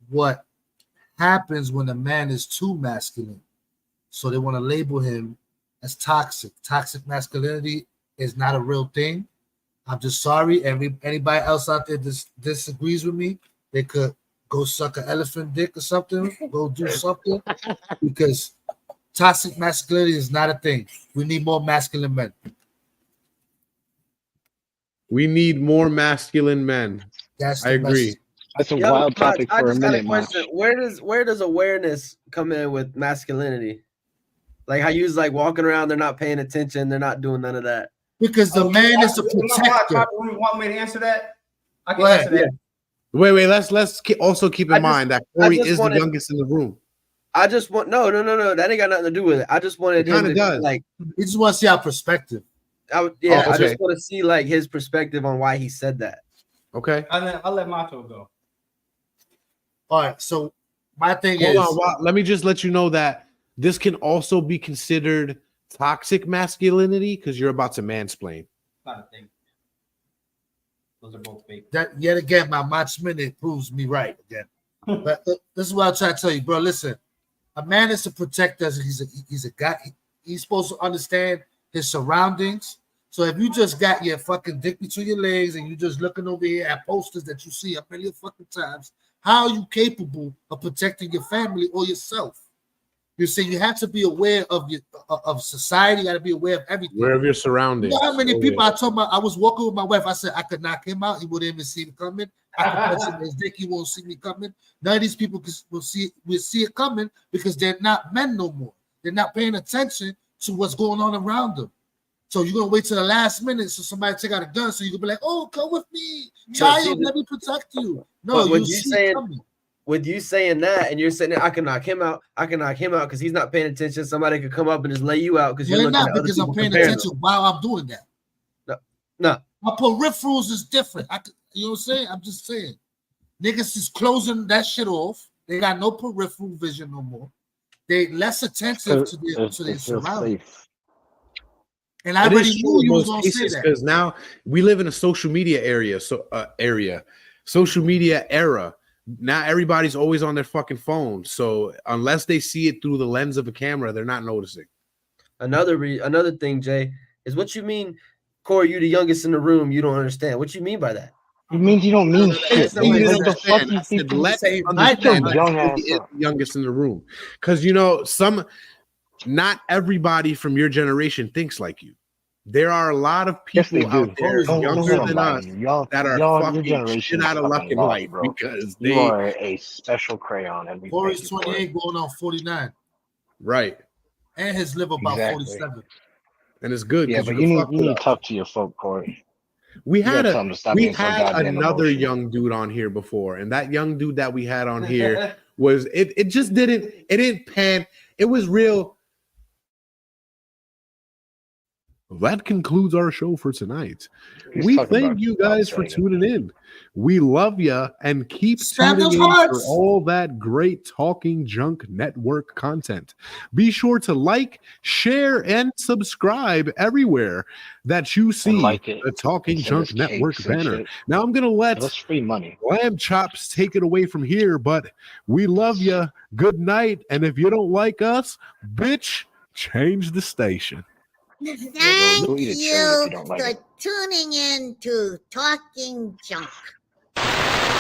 M: what happens when a man is too masculine. So they want to label him as toxic. Toxic masculinity is not a real thing. I'm just sorry. Anybody else out there disagrees with me, they could go suck an elephant dick or something, go do something, because toxic masculinity is not a thing. We need more masculine men.
F: We need more masculine men. I agree.
S: That's a wild topic
A: I
S: for a
A: just got
S: minute,
A: question. Where does awareness come in with masculinity? Like how you was like walking around, they're not paying attention, they're not doing none of that.
M: Because the man is a protector.
J: You want me to answer that? I can
M: Go ahead.
J: answer that.
F: Wait. Let's also keep in mind that Corey is the youngest in the room.
A: I just want no. That ain't got nothing to do with it. I just wanted him to
F: does.
A: like.
M: You just want to see our perspective.
A: I just want to see like his perspective on why he said that.
F: Okay.
J: I'll let Mato go.
M: All right. So my thing
F: Hold
M: is,
F: on. Let me just let you know that this can also be considered toxic masculinity because you're about to mansplain.
J: Not a thing. Those are both fake.
M: that yet again, my Mach Minute proves me right again. But this is what I'm trying to tell you, bro. Listen, a man is to protect us. He's a guy. He's supposed to understand his surroundings. So if you just got your fucking dick between your legs and you just looking over here at posters that you see a million fucking times, how are you capable of protecting your family or yourself? You see, you have to be aware of society. You got to be aware of everything.
F: Aware of your surroundings.
M: You know how many people I told I was walking with my wife. I said I could knock him out. He wouldn't even see me coming. I could touch him in his dick. He won't see me coming. None of these people will see it coming because they're not men no more. They're not paying attention to what's going on around them. So you're gonna wait till the last minute so somebody take out a gun so you can be like, "Oh, come with me, child. Let me protect you." No,
A: with you saying that, and you're saying I can knock him out, because he's not paying attention. Somebody could come up and just lay you out because you're looking
M: not
A: at
M: because I'm paying attention while I'm doing that.
A: No.
M: My peripherals is different. You know what I'm saying? I'm just saying, niggas is closing that shit off. They got no peripheral vision no more. they less attentive to their surroundings. And I
F: It
M: already
F: is
M: knew
F: true in
M: you was
F: most
M: gonna say
F: cases
M: that.
F: because now we live in a social media social media era. Now everybody's always on their fucking phone. So unless they see it through the lens of a camera, they're not noticing.
A: Another thing, Jay, is what you mean, Corey, you the youngest in the room, you don't understand. What you mean by that?
S: It means you don't mean shit.
F: You didn't
S: What the fuck
F: understand.
S: you
F: I said,
S: think?
F: let's
S: Get
F: understand
S: your
F: that
S: young
F: Corey
S: ass
F: is
S: up.
F: the youngest in the room. Because not everybody from your generation thinks like you. There are a lot of people out there younger than us that are fucking
S: generation
F: shit out of luck in
S: lost,
F: life
S: bro.
F: because
S: You
F: they
S: are a special crayon, and we
M: Corey's
S: thank you for it.
M: 28 going on 49.
F: right.
M: And his live about 47.
F: And it's good
S: Yeah,
F: because
S: but
F: you
S: you
F: can
S: need
F: fuck
S: to talk to your folk, Corey.
F: We
S: You
F: had
S: gotta tell him to stop
F: we
S: being so
F: had
S: goddamn
F: another
S: emotional.
F: young dude on here before, and that young dude that we had on here was it just didn't pan. It was real. That concludes our show for tonight.
S: He's
F: We
S: talking
F: thank
S: about
F: you guys for
S: Bob
F: tuning in. We love you and keep
M: Stab
F: tuning
M: those
F: in for
M: hearts.
F: all that great Talking Junk Network content. Be sure to like, share, and subscribe everywhere that you see
S: like it.
F: the Talking
S: And send
F: Junk
S: us
F: Network
S: cakes and
F: banner.
S: shit.
F: Now I'm gonna let
S: That's free money.
F: Lamb Chops take it away from here, but we love you. Good night, and if you don't like us, bitch, change the station.
K: Thank
S: go eat a cherry if
K: you
S: you don't like
K: for
S: it.
K: tuning in to Talking Junk.